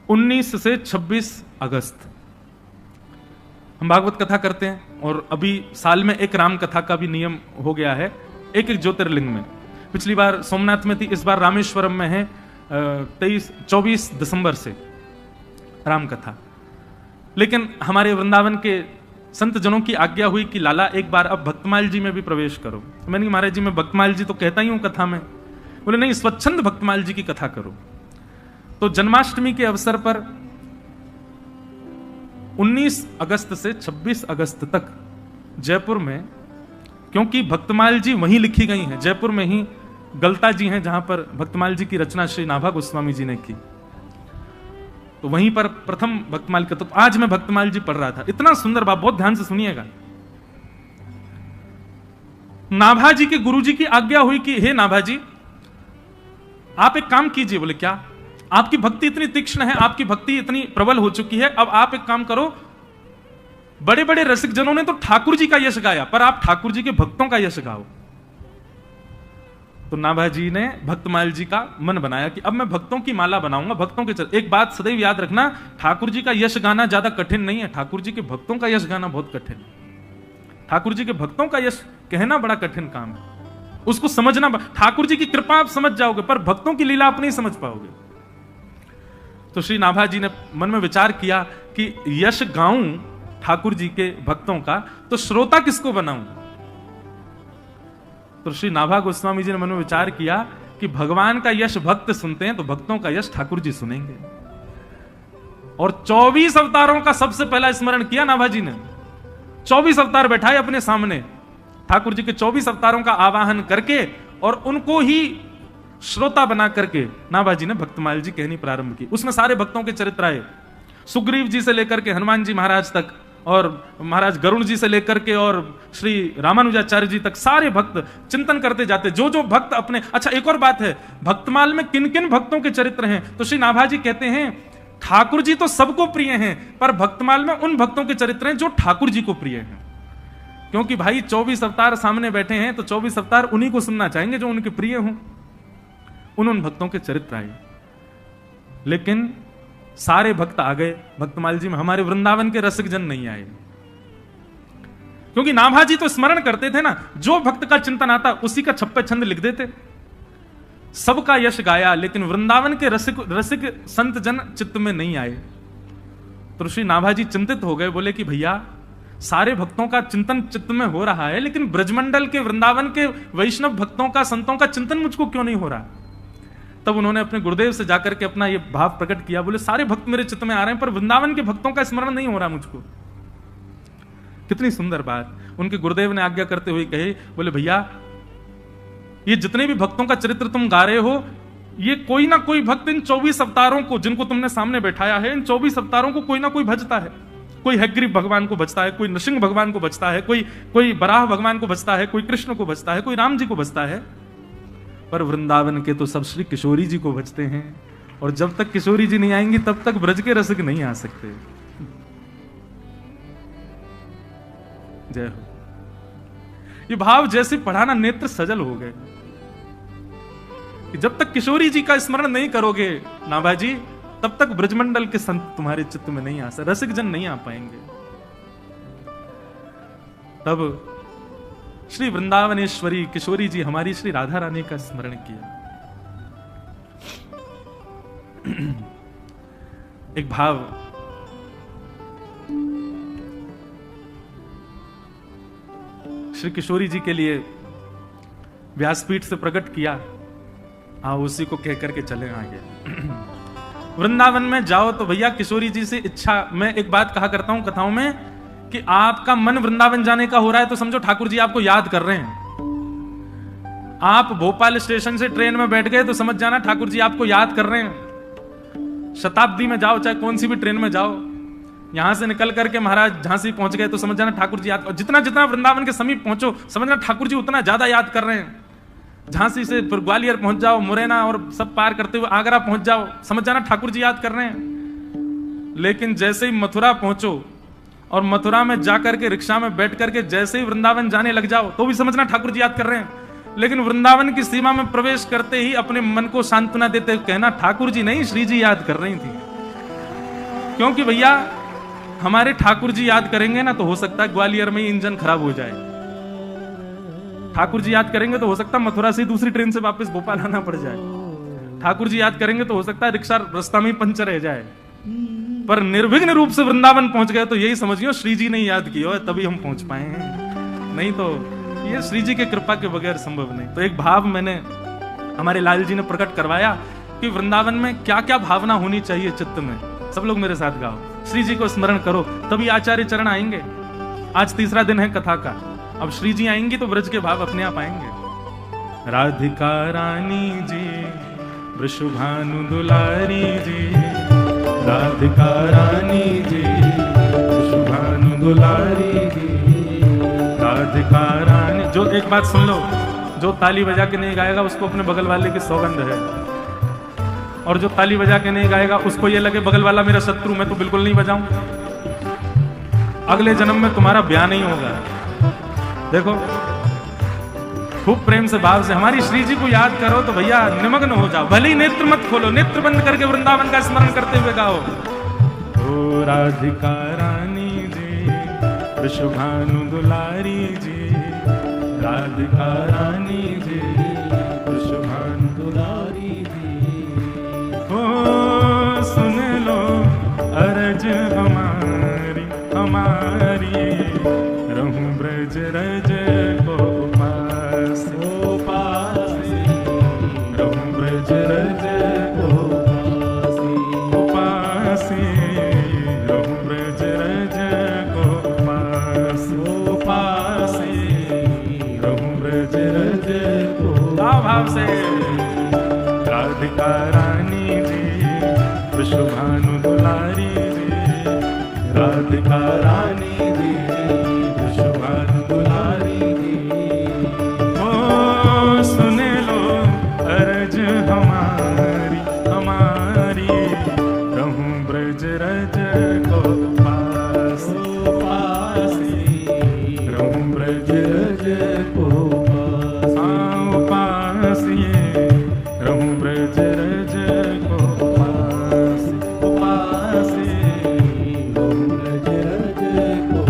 19 से 26 अगस्त। हम भागवत कथा करते हैं और अभी साल में एक राम कथा का भी नियम हो गया है, एक एक ज्योतिर्लिंग में। पिछली बार सोमनाथ में थी, इस बार रामेश्वरम में है 24 दिसंबर से राम कथा। लेकिन हमारे वृंदावन के संत जनों की आज्ञा हुई कि लाला एक बार अब भक्तमाल जी में भी प्रवेश करो। मैंने कहा महाराज जी मैं भक्तमाल जी तो कहता ही हूं कथा में। बोले नहीं, स्वच्छंद भक्तमाल जी की कथा करो। तो जन्माष्टमी के अवसर पर 19 अगस्त से 26 अगस्त तक जयपुर में, क्योंकि भक्तमाल जी वहीं लिखी गई हैं, जयपुर में ही गलता जी हैं जहां पर भक्तमाल जी की रचना श्री नाभा गोस्वामी जी ने की, तो वहीं पर प्रथम भक्तमाल का। तो आज मैं भक्तमाल जी पढ़ रहा था, इतना सुंदर बात, बहुत ध्यान से सुनिएगा। नाभाजी के गुरुजी की आज्ञा हुई कि हे नाभाजी, आप एक काम कीजिए। बोले क्या? आपकी भक्ति इतनी तीक्ष्ण है, आपकी भक्ति इतनी प्रबल हो चुकी है, अब आप एक काम करो, बड़े बड़े रसिक जनों ने तो ठाकुर जी का यश गाया, पर आप ठाकुर जी के भक्तों का यश गाओ। तो नाभाजी ने भक्तमाल जी का मन बनाया कि अब मैं भक्तों की माला बनाऊंगा, भक्तों के एक बात सदैव याद रखना, ठाकुर जी का यश गाना ज्यादा कठिन नहीं है, ठाकुर जी के भक्तों का यश गाना बहुत कठिन है। ठाकुर जी के भक्तों का यश कहना बड़ा कठिन काम है, उसको समझना। ठाकुर जी की कृपा आप समझ जाओगे, पर भक्तों की लीला आप नहीं समझ पाओगे। तो श्री नाभाजी ने मन में विचार किया कि यश गाऊं ठाकुर जी के भक्तों का, तो श्रोता किसको बनाऊं? तो श्री नाभा गोस्वामी जी ने मन में विचार किया कि भगवान का यश भक्त सुनते हैं, तो भक्तों का यश ठाकुर जी सुनेंगे। और 24 अवतारों का सबसे पहला स्मरण किया नाभाजी ने। 24 अवतार बैठाए अपने सामने, ठाकुर जी के 24 अवतारों का आवाहन करके और उनको ही श्रोता बना करके नाभाजी ने भक्तमाल जी कहनी प्रारंभ की। उसमें सारे भक्तों के चरित्र आए, सुग्रीव जी से लेकर के हनुमान जी महाराज तक, और महाराज गरुण जी से लेकर के और श्री रामानुजाचार्य जी तक, सारे भक्त चिंतन करते जाते, जो जो भक्त अपने। अच्छा, एक और बात है, भक्तमाल में किन किन भक्तों के चरित्र हैं? तो श्री नाभाजी कहते हैं ठाकुर जी तो सबको प्रिय हैं, पर भक्तमाल में उन भक्तों के चरित्र हैं जो ठाकुर जी को प्रिय हैं। क्योंकि भाई 24 अवतार सामने बैठे हैं, तो 24 अवतार उन्हीं को सुनना चाहेंगे जो उनके प्रिय हों। उन भक्तों के चरित्र आए, लेकिन सारे भक्त आ गए भक्तमाल जी में, हमारे वृंदावन के रसिक जन नहीं आए। क्योंकि नाभाजी तो स्मरण करते थे ना, जो भक्त का चिंतन आता उसी का छप्पे छंद लिख देते, सबका यश गाया, लेकिन वृंदावन के रसिक संत जन चित्त में नहीं आए। तो श्री नाभाजी चिंतित हो गए, बोले कि भैया सारे भक्तों का चिंतन चित्त में हो रहा है, लेकिन ब्रजमंडल के वृंदावन के वैष्णव भक्तों का, संतों का चिंतन मुझको क्यों नहीं हो रहा? तब उन्होंने अपने गुरुदेव से जाकर के अपना ये भाव प्रकट किया, बोले सारे भक्त मेरे चित्त में आ रहे हैं, पर वृंदावन के भक्तों का स्मरण नहीं हो रहा मुझको। कितनी सुंदर बात। उनके गुरुदेव ने आज्ञा करते हुए कहे, बोले भैया ये जितने भी भक्तों का चरित्र तुम गा रहे हो, ये कोई ना कोई भक्त इन 24 अवतारों को, जिनको तुमने सामने बैठाया है, इन 24 अवतारों को कोई ना कोई भजता है। कोई हयग्रीव भगवान को भजता है, कोई नृसिंह भगवान को भजता है, कोई बराह भगवान को भजता है, कोई कृष्ण को भजता है, कोई राम जी को भजता है, पर वृंदावन के तो सब श्री किशोरी जी को भजते हैं। और जब तक किशोरी जी नहीं आएंगी तब तक ब्रज के रसिक नहीं आ सकते। जय हो। ये भाव जैसे पढ़ाना, नेत्र सजल हो गए कि जब तक किशोरी जी का स्मरण नहीं करोगे नाभाजी, तब तक ब्रजमंडल के संत तुम्हारे चित्त में नहीं आ सकते, रसिक जन नहीं आ पाएंगे। तब श्री वृंदावनेश्वरी किशोरी जी हमारी श्री राधा रानी का स्मरण किया। एक भाव श्री किशोरी जी के लिए व्यासपीठ से प्रकट किया, उसी को कह करके चले आगे। वृंदावन में जाओ तो भैया किशोरी जी से इच्छा, मैं एक बात कहा करता हूं कथाओं में कि आपका मन वृंदावन जाने का हो रहा है तो समझो ठाकुर जी आपको याद कर रहे हैं। आप भोपाल स्टेशन से ट्रेन में बैठ गए तो समझ जाना ठाकुर जी आपको याद कर रहे हैं। शताब्दी में जाओ, चाहे कौन सी भी ट्रेन में जाओ, यहां से निकल करके महाराज झांसी पहुंच गए तो समझ जाना ठाकुर जी याद, जितना जितना वृंदावन के समीप पहुंचो समझना ठाकुर जी उतना ज्यादा याद कर रहे हैं। झांसी से फिर ग्वालियर पहुंच जाओ, मुरैना और सब पार करते हुए आगरा पहुंच जाओ, समझ जाना ठाकुर जी याद कर रहे हैं। लेकिन जैसे ही मथुरा पहुंचो और मथुरा में जाकर के रिक्शा में बैठ करके जैसे ही वृंदावन जाने लग जाओ तो भी समझना ठाकुर जी याद कर रहे हैं। लेकिन वृंदावन की सीमा में प्रवेश करते ही अपने मन को सांत्वना देते कहना ठाकुर जी नहीं, श्री जी याद कर रही थी। क्योंकि भैया हमारे ठाकुर जी याद करेंगे ना तो हो सकता है ग्वालियर में इंजन खराब हो जाए, ठाकुर जी याद करेंगे तो हो सकता है मथुरा से दूसरी ट्रेन से वापस भोपाल आना पड़ जाए, ठाकुर जी याद करेंगे तो हो सकता है रिक्शा रास्ता में पंचर रह जाए। पर निर्विघ्न रूप से वृंदावन पहुंच गए तो यही समझियो श्री जी ने याद किया तभी हम पहुंच पाए हैं, नहीं तो ये श्री जी के कृपा के बगैर संभव नहीं। तो एक भाव मैंने हमारे लाल जी ने प्रकट करवाया कि वृंदावन में क्या क्या भावना होनी चाहिए चित्त में। सब लोग मेरे साथ गाओ, श्री जी को स्मरण करो तभी आचार्य चरण आएंगे। आज तीसरा दिन है कथा का, अब श्री जी आएंगी तो ब्रज के भाव अपने आप आएंगे। राधिका रानी जी, वृषभानु दुलारी जी, राधिका रानी जी, वृषभानु दुलारी जी, राधिका रानी। जो जो एक बात सुन लो, जो ताली बजा के नहीं गाएगा उसको अपने बगल वाले की सौगंध है, और जो ताली बजा के नहीं गाएगा उसको ये लगे बगल वाला मेरा शत्रु, मैं तो बिल्कुल नहीं बजाऊं, अगले जन्म में तुम्हारा ब्याह नहीं होगा। देखो खूब प्रेम से भाव से हमारी श्री जी को याद करो तो भैया निमग्न हो जाओ, भले ही नेत्र मत खोलो, नेत्र बंद करके वृंदावन का स्मरण करते हुए गाओ। ओ राधिका रानी जी, वृषभानु दुलारी जी, राधिका रानी जी, वृषभानु दुलारी जी, ओ सुन लो अरज हमारी हमारी, रहूं ब्रज रज को पास पास, रहूं ब्रज रज को पास, रहूं ब्रज रज को पास पास, रहूं ब्रज रज को भाव से। राधिका रानी जी, वृषभानु दुलारी जी, राधिका रानी जी, वृषभानु दुलारी जी, ओ सुन लो अरज हमारी हमारी, रहूं ब्रज रज को पास पास, रहूं ब्रज रज को पास पास, रहूं ब्रज रज को पास पास,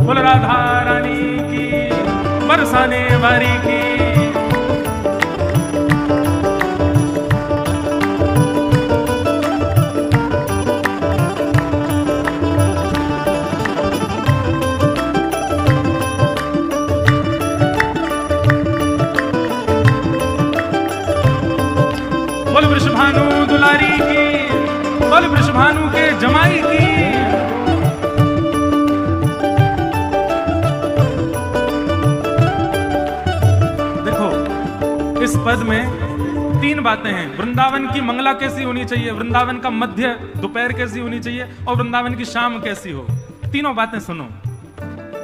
बोल राधा रानी की, बरसाने वारी की। बोल वृषभानु दुलारी की, बोल वृषभानु के जमाई की। इस पद में तीन बातें हैं। वृंदावन की मंगला कैसी होनी चाहिए, वृंदावन का मध्य दोपहर कैसी होनी चाहिए, और वृंदावन की शाम कैसी हो। तीनों बातें सुनो।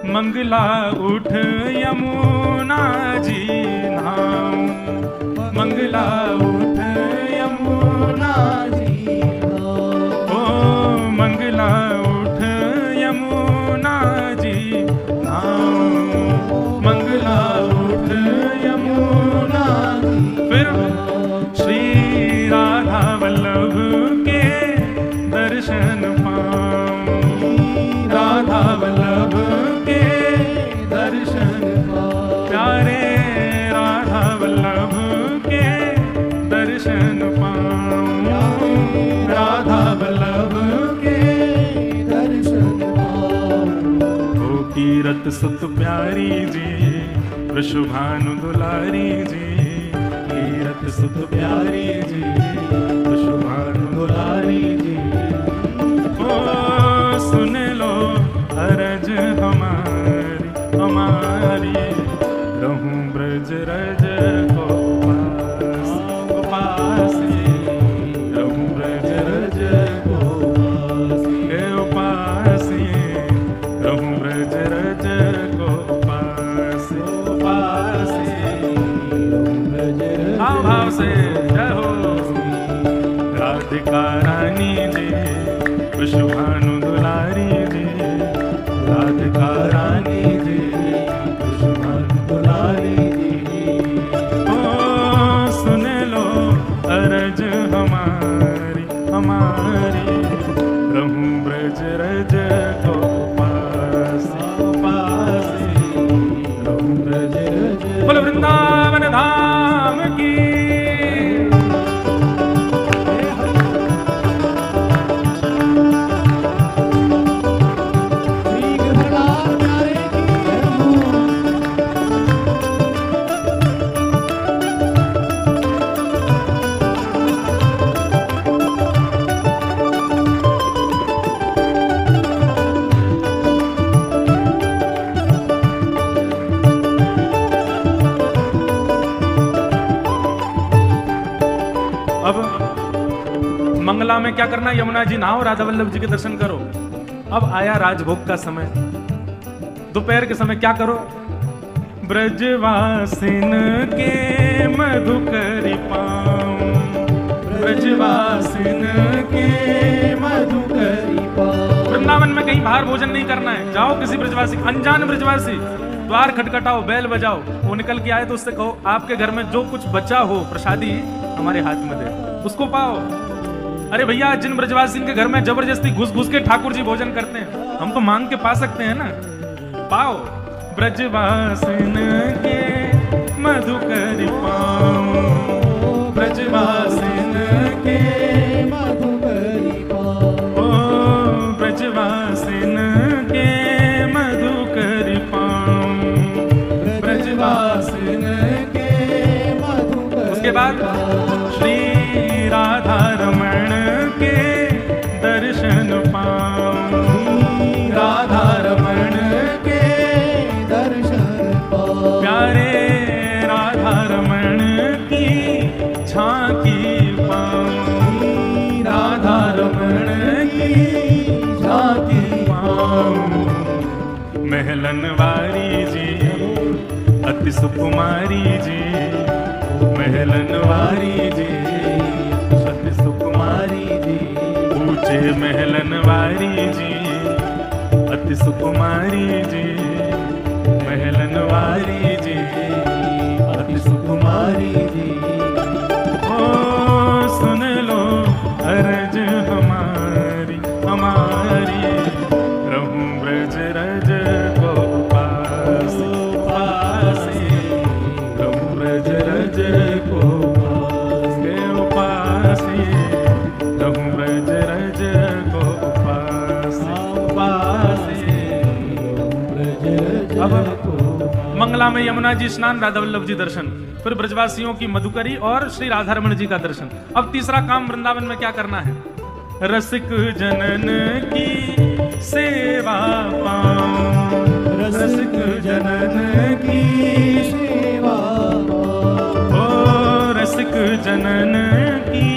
मंगला उठ यमुना जी नाम, मंगला उठ यमुना जी, ओ मंगला उठ यमुना जी नाम, मंगला उठ यमुना। फिर श्री राधा वल्लभ के दर्शन पाऊं, राधा वल्लभ के दर्शन पाऊं, प्यारे राधा वल्लभ के दर्शन पाऊं, राधा वल्लभ के दर्शन पाऊं। ओ कीरत सुत प्यारी जी, वृषभानु दुलारी जी, कीरत सुत प्यारी जी, वृषभानु दुलारी जी, ओ सुन लो अरज हमारी हमारी, रहूं ब्रज रज को पास पास, रहूं ब्रज रज को पास, रहूं ब्रज रज को पास पास, भाव से जय हो। राधिका रानी जी, वृषभानु दुलारी जी, राधिका रानी जी, वृषभानु दुलारी जी, ओ सुन लो अरज हमारी हमारी, रहूं ब्रज रज को पास पास, रहूं ब्रज रज। बोल वृंदावन धाम की। मंगला में क्या करना, यमुना जी नहाओ, राधा वल्लभ जी के दर्शन करो। अब आया राजभोग का समय। दोपहर के समय क्या करो, ब्रजवासिन के मधुकरी पाऊं, ब्रजवासिन के मधुकरी पाऊं। वृंदावन में कहीं बाहर भोजन नहीं करना है, जाओ किसी ब्रजवासी, अनजान ब्रजवासी, द्वार खटखटाओ, बैल बजाओ, वो निकल के आए तो उससे कहो आपके घर में जो कुछ बचा हो प्रसादी हमारे हाथ में दे, उसको पाओ। अरे भैया, जिन ब्रजवासी के घर में जबरदस्ती घुस घुस के ठाकुर जी भोजन करते हैं, हम तो मांग के पा सकते हैं ना, पाओ। ब्रजवासिन के मधुकरी पाऊं, ब्रजवासिन के मधुकरी पाऊं, ओ ब्रजवासिन के मधुकरी पाऊं, ब्रजवासिन के मधुकरी। उसके बाद श्री राधा रमण के दर्शन पाऊं, राधा रमण के दर्शन पाऊं, प्यारे राधा रमण की झांकी पाऊं, राधा रमण की झांकी पाऊं। महलन वारी जी अति सुकुमारी जी, महलन वारी जी अति सुकुमारी जी, ऊंचे महलन वारी जी अति सुकुमारी जी, महलन वारी जी अति सुकुमारी जी। ओ सुन लो अर्ज हमारी हमारी, रहूं ब्रज रज को पास पासे, रहूं ब्रज रज को पासे, रहूं ब्रज रज को अब मंगला में यमुना जी स्नान, राधा वल्लभ जी दर्शन, फिर ब्रजवासियों की मधुकरी और श्री राधा रमण जी का दर्शन। अब तीसरा काम वृंदावन में क्या करना है? रसिक जनन की सेवा पाऊं, रसिक जनन की सेवा पाऊं, ओ रसिक जनन की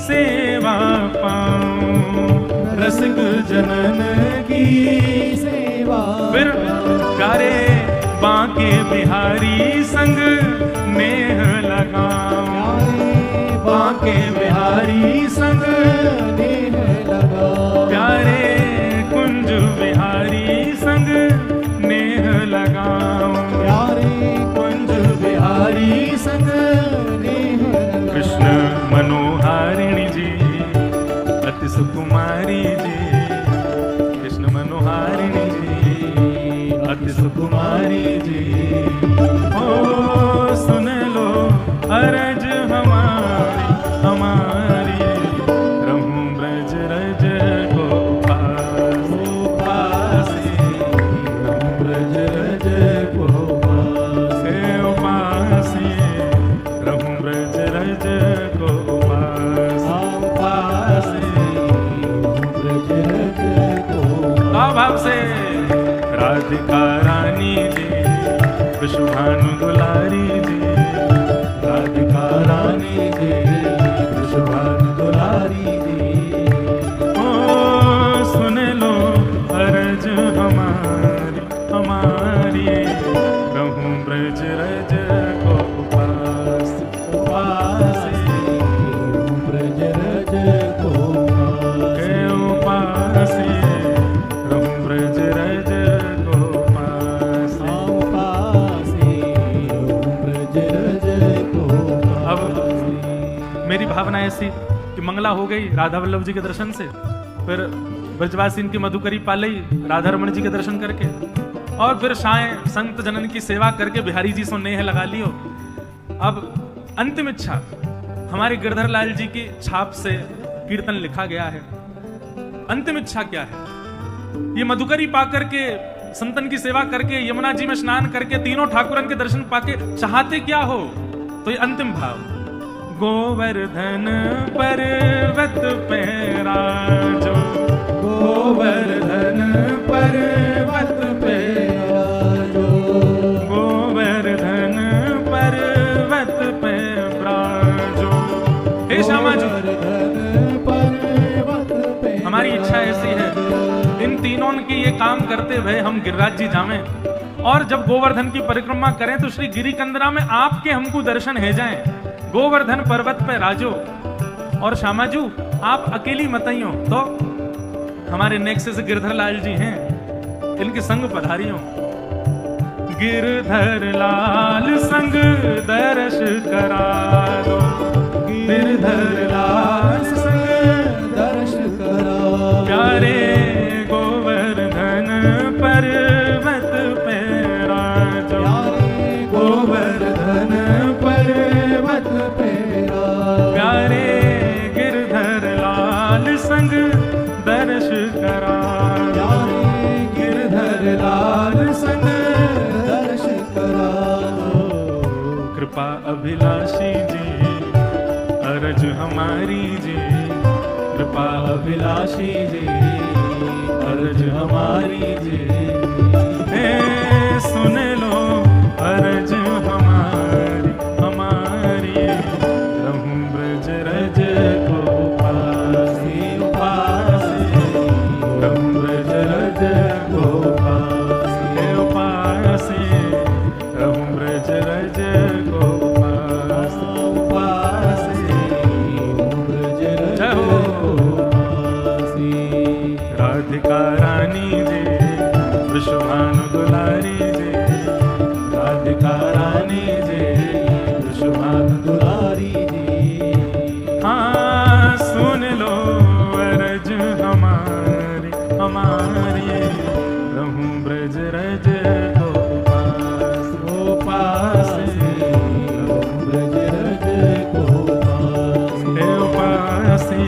सेवा पाऊं, रसिक जनन की सेवा। फिर प्यारे बांके बिहारी संग नेह लगाऊं, बांके बिहारी संग नेह लगाऊं, प्यारे कुंज बिहारी संग नेह लगाऊं, प्यारे कुंज बिहारी संग नेह लगाऊं। कृष्ण मनोहारिणी जी अति सुकुमारी जी, कृष्ण मनोहारिणी जी अति सुकुमारी जी। ओ सुन लो अरज हमारी हमारी, रहूं ब्रज रज को पास पासे, रहूं ब्रज रज को पासे पासे, रहूं ब्रज रज को पास पासे, ब्रज रज को। भाव से राधिका रानी जी विश्वभानु दुलारी जी, राधिका रानी जी विश्वभानु दुलारी जी। ओ सुन लो अर्ज हमारी हमारी, रहूं ब्रज रज को पास पासे, ब्रज रज को पासे, रहूं ब्रज रज को पासे पासे, ब्रज रज को। अब मेरी भावना ऐसी कि मंगला हो गई राधा वल्लभ जी के दर्शन से, फिर ब्रजवासी इनकी मधुकरी पालई राधा रमण जी के दर्शन करके, और फिर साय संत जनन की सेवा करके बिहारी जी से नेह लगा लियो। अब अंतिम इच्छा हमारे गिरधर लाल जी की छाप से कीर्तन लिखा गया है। अंतिम इच्छा क्या है? ये मधुकरी पा करके, संतन की सेवा करके, यमुना जी में स्नान करके, तीनों ठाकुरन के दर्शन पाके चाहते क्या हो? तो ये अंतिम भाव, गोवर्धन पर्वत पे राजो, गोवर्धन पर्वत पे राजो, गोवर्धन पर्वत पे राजो। हे श्यामा जी, हमारी इच्छा ऐसी है इन तीनों की ये काम करते हुए हम गिरिराज जी जावें और जब गोवर्धन की परिक्रमा करें तो श्री गिरिकंदरा में आपके हमको दर्शन है जाएं। गोवर्धन पर्वत पे राजो, और श्यामाजू आप अकेली मत आइयो, तो हमारे नेक्स्ट से गिरधर लाल जी हैं, इनके संग पधारियों। गिरधर लाल संग दर्श करा दो, गिरधर लाल संग दर्श करा, प्यारे गोवर्धन पर्वत पे राजो, गोवर्धन पर्वत पे राजो, प्यारे गिरधर लाल संग दर्श करा, प्यारे गिरधर लाल संग दर्श करा। कृपा अभिलाषी जी अरज हमारी जी, कृपा अभिलाषी जी अरज हमारी जी, सुन लो अरज हमारी हमारी, रहूं ब्रज रज को पासे उपासे, रहूं ब्रज रज को पासे उपासे, रहूं ब्रज रज को पासे उपासे, ब्रज रज को पासे। राधिका रानी जी विश्वभानु दुलारी जी, राधिका रानी जी विश्वभानु दुलारी जी, हाँ सुन लो अरज हमारी हमारी, रहूं ब्रज रज को पासे, रहूं ब्रज रज को पासे,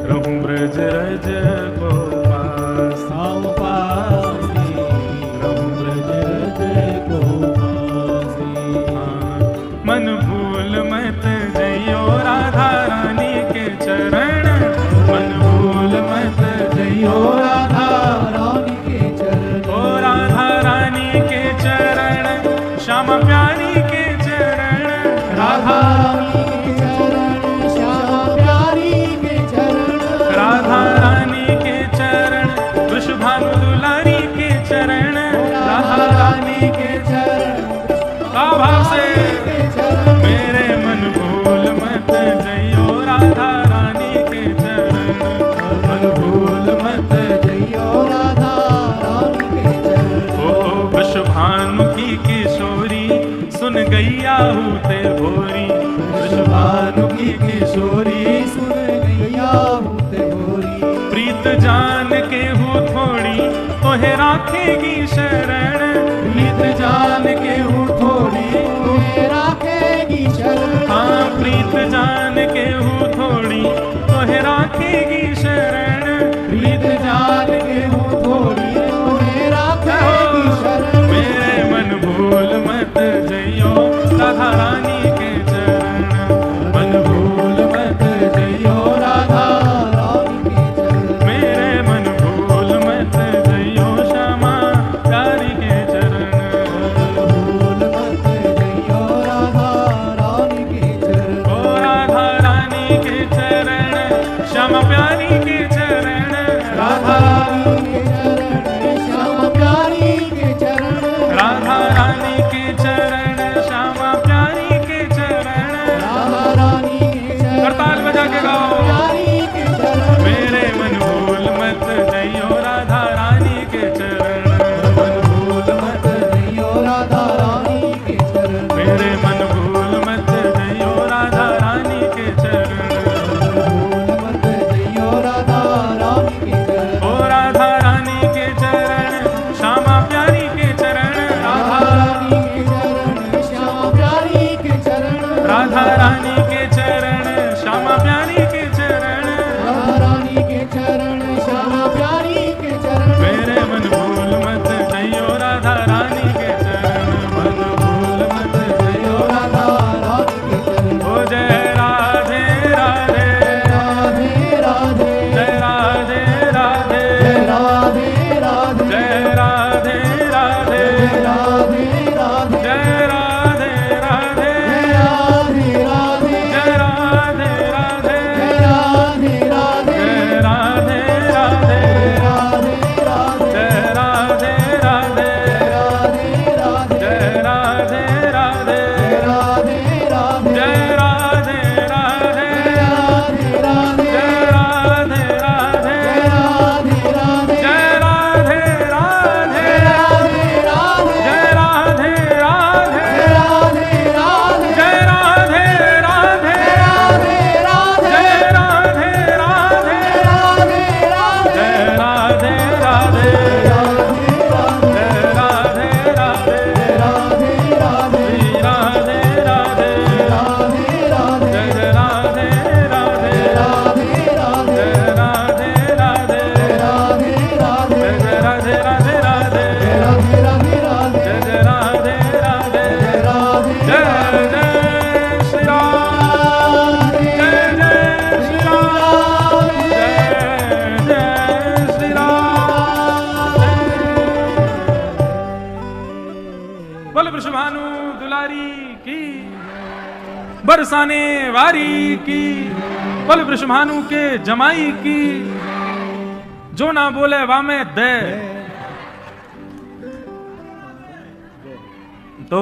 रहूं ब्रज रज को मन भूल मत जइयो राधा रानी के चरण, मन भूल मत जइयो राधा रानी के चरण, ओ राधा रानी के चरण, श्यामा प्यारी के चरण, राधा रानी के चरण, श्यामा प्यारी के चरण, राधा रानी के चरण, वृषभानु दुलारी के चरण, राधा रानी के चरण, भाव से मेरे मन भूल मत जइयो राधा रानी के चरण, मन भूल मत जइयो राधा रानी के चरण, ओ वृषभानु की किशोरी सुन गैया हूते भोरी, वृषभानु की किशोरी सुन गैया हूते भोरी, प्रीत जान के हूँ थोड़ी तोहे राखेगी शरण, प्रीत जान के हूँ थोड़ी तोहे राखेगी शरण, हाँ प्रीत जान के हूँ थोड़ी तोहे राखेगी शरण, प्रीत जान के हूँ थोड़ी तोहे राखेगी शरण, मेरे मन भूल मत जइयो राधा रानी के चरण, मन भूल मत जइयो राधा रानी के चरण, मेरे मन भूल मत जइयो श्यामा प्यारी के चरण, मन भूल मत जइयो राधा रानी के चरण, ओ राधा रानी बरसाने वारी की, पल वृषभानु के जमाई की, जो ना बोले वामे दे। तो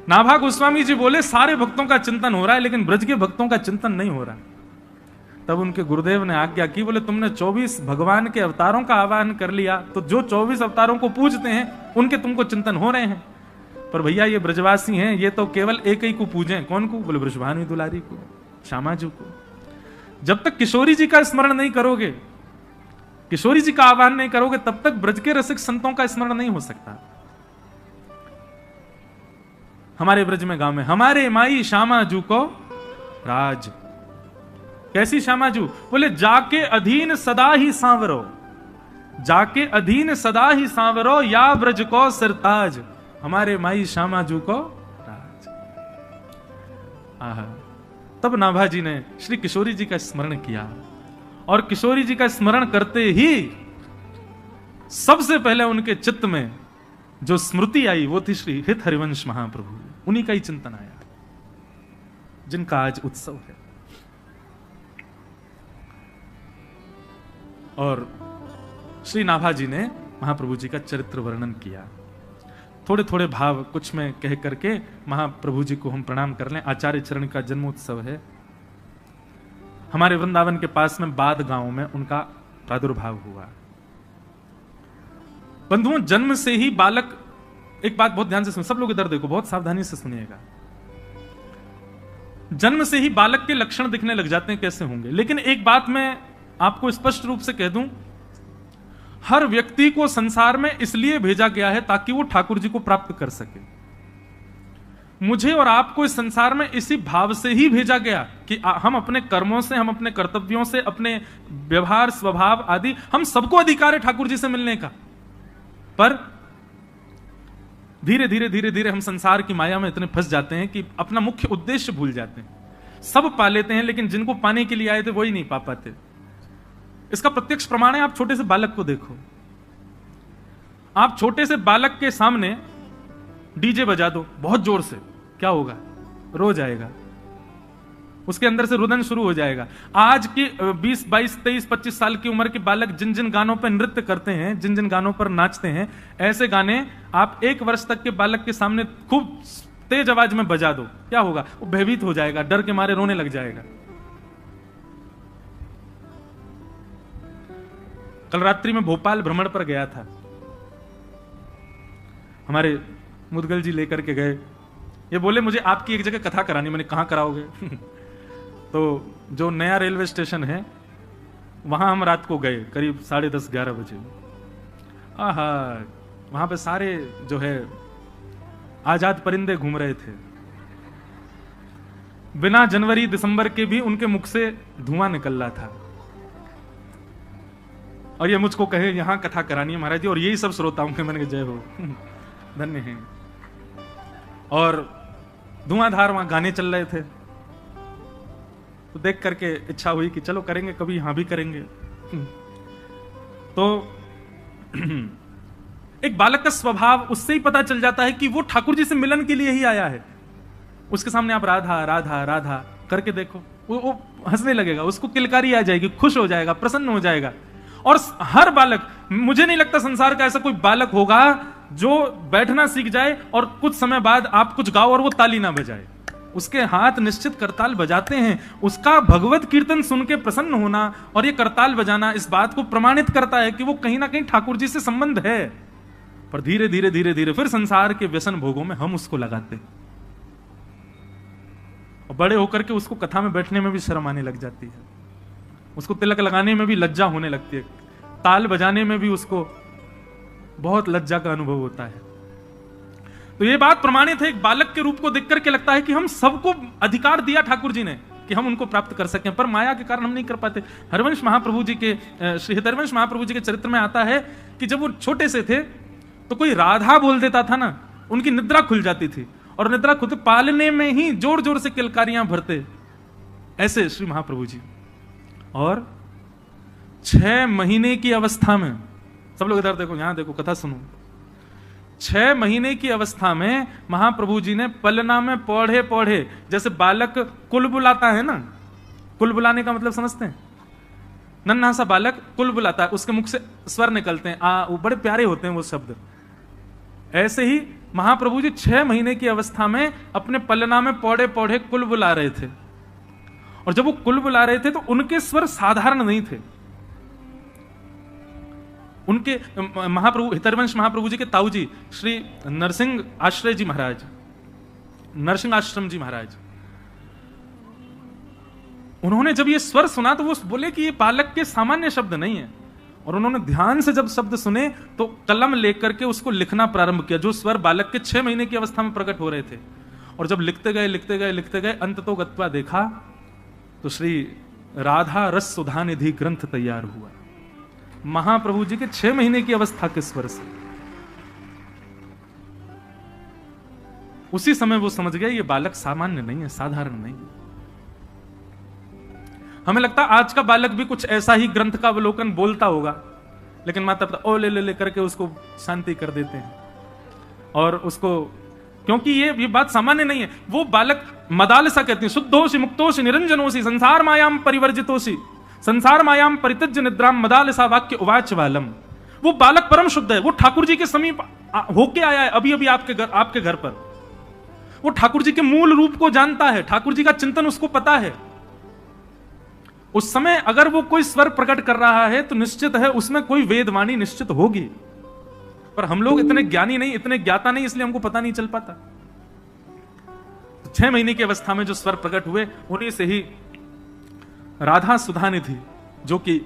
नाभा गोस्वामी जी बोले सारे भक्तों का चिंतन हो रहा है लेकिन ब्रज के भक्तों का चिंतन नहीं हो रहा। तब उनके गुरुदेव ने आज्ञा की, बोले तुमने 24 भगवान के अवतारों का आह्वान कर लिया तो जो 24 अवतारों को पूजते हैं उनके तुमको चिंतन हो रहे हैं, पर भैया ये ब्रजवासी हैं, ये तो केवल एक ही को पूजें। कौन को? बोले वृषभानु दुलारी को, श्यामाजू को। जब तक किशोरी जी का स्मरण नहीं करोगे, किशोरी जी का आह्वान नहीं करोगे, तब तक ब्रज के रसिक संतों का स्मरण नहीं हो सकता। हमारे ब्रज में गांव में हमारे माई श्यामाजू को राज। कैसी श्यामाजू? बोले जाके अधीन सदा ही सांवरो, जाके अधीन सदा ही सांवरो, या ब्रज को सिरताज। हमारे माई श्यामाजू को राज। आहा, तब नाभा जी ने श्री किशोरी जी का स्मरण किया और किशोरी जी का स्मरण करते ही सबसे पहले उनके चित्त में जो स्मृति आई वो थी श्री हित हरिवंश महाप्रभु। उन्हीं का ही चिंतन आया जिनका आज उत्सव है। और श्री नाभा जी ने महाप्रभु जी का चरित्र वर्णन किया। थोड़े थोड़े भाव कुछ में कह करके महाप्रभु जी को हम प्रणाम कर लें। आचार्य चरण का जन्मोत्सव है। हमारे वृंदावन के पास में बाद गांव में उनका प्रादुर्भाव हुआ। बंधुओं, जन्म से ही बालक, एक बात बहुत ध्यान से सुनो, सब लोग इधर देखो, बहुत सावधानी से सुनिएगा। जन्म से ही बालक के लक्षण दिखने लग जाते हैं, कैसे होंगे? लेकिन एक बात मैं आपको स्पष्ट रूप से कह दूं, हर व्यक्ति को संसार में इसलिए भेजा गया है ताकि वो ठाकुर जी को प्राप्त कर सके। मुझे और आपको इस संसार में इसी भाव से ही भेजा गया कि हम अपने कर्मों से, हम अपने कर्तव्यों से, अपने व्यवहार स्वभाव आदि, हम सबको अधिकार है ठाकुर जी से मिलने का। पर धीरे धीरे धीरे धीरे हम संसार की माया में इतने फंस जाते हैं कि अपना मुख्य उद्देश्य भूल जाते हैं। सब पा लेते हैं लेकिन जिनको पाने के लिए आए थे वही नहीं पा पाते। इसका प्रत्यक्ष प्रमाण है, आप छोटे से बालक को देखो। आप छोटे से बालक के सामने डीजे बजा दो बहुत जोर से, क्या होगा? रो जाएगा, उसके अंदर से रुदन शुरू हो जाएगा। आज की 20, 22, 23, 25 साल की उम्र के बालक जिन जिन गानों पर नृत्य करते हैं, जिन जिन गानों पर नाचते हैं, ऐसे गाने आप 1 वर्ष तक के बालक के सामने खूब तेज आवाज में बजा दो, क्या होगा? वो भयभीत हो जाएगा, डर के मारे रोने लग जाएगा। कल रात्रि में भोपाल भ्रमण पर गया था, हमारे मुदगल जी लेकर के गए। ये बोले मुझे आपकी एक जगह कथा करानी। मैंने कहां कराओगे? तो जो नया रेलवे स्टेशन है वहां हम रात को गए करीब 10:30, 11 बजे। आहा, वहां पे सारे जो है आजाद परिंदे घूम रहे थे। बिना जनवरी दिसंबर के भी उनके मुख से धुआं निकल रहा था। और ये मुझको कहे यहां कथा करानी है महाराज जी, और यही सब श्रोताओं के। मैंने कहा जय हो, धन्य है। और धुआंधार वहां गाने चल रहे थे, तो देख करके इच्छा हुई कि चलो करेंगे, कभी यहां भी करेंगे। तो एक बालक का स्वभाव उससे ही पता चल जाता है कि वो ठाकुर जी से मिलन के लिए ही आया है। उसके सामने आप राधा राधा राधा करके देखो, वो हंसने लगेगा, उसको किलकारी आ जाएगी, खुश हो जाएगा, प्रसन्न हो जाएगा। और हर बालक, मुझे नहीं लगता संसार का ऐसा कोई बालक होगा जो बैठना सीख जाए और कुछ समय बाद आप कुछ गाओ और वो ताली ना बजाए। उसके हाथ निश्चित करताल बजाते हैं। उसका भगवत कीर्तन सुन के प्रसन्न होना और ये करताल बजाना इस बात को प्रमाणित करता है कि वो कहीं ना कहीं ठाकुर जी से संबंध है। पर धीरे धीरे धीरे धीरे फिर संसार के व्यसन भोगों में हम उसको लगाते हैं और बड़े होकर के उसको कथा में बैठने में भी शर्म आने लग जाती है, उसको तिलक लगाने में भी लज्जा होने लगती है, ताल बजाने में भी उसको बहुत लज्जा का अनुभव होता है। तो ये बात प्रमाणित है, एक बालक के रूप को देख करके लगता है कि हम सबको अधिकार दिया ठाकुर जी ने कि हम उनको प्राप्त कर सकें, पर माया के कारण हम नहीं कर पाते। हरिवंश महाप्रभु जी के, श्री हरिवंश महाप्रभु जी के चरित्र में आता है कि जब वो छोटे से थे तो कोई राधा बोल देता था ना, उनकी निद्रा खुल जाती थी और निद्रा खुद पालने में ही जोर जोर से किलकारियां भरते, ऐसे श्री महाप्रभु जी। और 6 महीने की अवस्था में, सब लोग इधर देखो, यहां देखो, कथा सुनो, 6 महीने की अवस्था में महाप्रभु जी ने पलना में पौधे पौधे, जैसे बालक कुल बुलाता है ना, कुल बुलाने का मतलब समझते हैं, नन्हा सा बालक कुल बुलाता है, उसके मुख से स्वर निकलते हैं, वो बड़े प्यारे होते हैं वो शब्द। ऐसे ही महाप्रभु जी 6 महीने की अवस्था में अपने पलना में पौधे पौधे कुल बुला रहे थे, और जब वो कुल बुला रहे थे तो उनके स्वर साधारण नहीं थे। उनके महाप्रभु हितरवंश महाप्रभु जी के ताऊ जी श्री नरसिंह आश्रय जी महाराज, नरसिंह आश्रम जी महाराज, उन्होंने जब ये स्वर सुना तो वो बोले कि ये बालक के सामान्य शब्द नहीं है, और उन्होंने ध्यान से जब शब्द सुने तो कलम लेकर के उसको लिखना प्रारंभ किया, जो स्वर बालक के 6 महीने की अवस्था में प्रकट हो रहे थे। और जब लिखते गए लिखते गए लिखते गए अंत तो गत्वा देखा तो श्री राधा रस सुधा निधि ग्रंथ तैयार हुआ, महाप्रभु जी के 6 महीने की अवस्था के स्वर से। उसी समय वो समझ गए ये बालक सामान्य नहीं है, साधारण नहीं है। हमें लगता आज का बालक भी कुछ ऐसा ही ग्रंथ का अवलोकन बोलता होगा, लेकिन माता पिता ओ ले ले ले करके उसको शांति कर देते हैं, और उसको, क्योंकि ये बात सामान्य नहीं है। वो बालक मदालसा कहती है, शुद्धोषि मुक्तोषि निरंजनोषि संसार मायाम परिवर्जितोषि संसार मायाम परित्यज्य निद्राम मदालसा वाक्य उवाच बालम। वो बालक परम शुद्ध है, वो ठाकुर जी के समीप होके आया है अभी अभी आपके घर पर। वो ठाकुर जी के मूल रूप को जानता है, ठाकुर जी का चिंतन उसको पता है। उस समय अगर वो कोई स्वर प्रकट कर रहा है तो निश्चित है उसमें कोई वेदवाणी निश्चित होगी, पर हम लोग इतने ज्ञानी नहीं, इतने ज्ञाता नहीं, इसलिए हमको पता नहीं चल पाता। 6 महीने की अवस्था में जो स्वर प्रकट हुए उन्हीं से ही राधा सुधा निधि, जो कि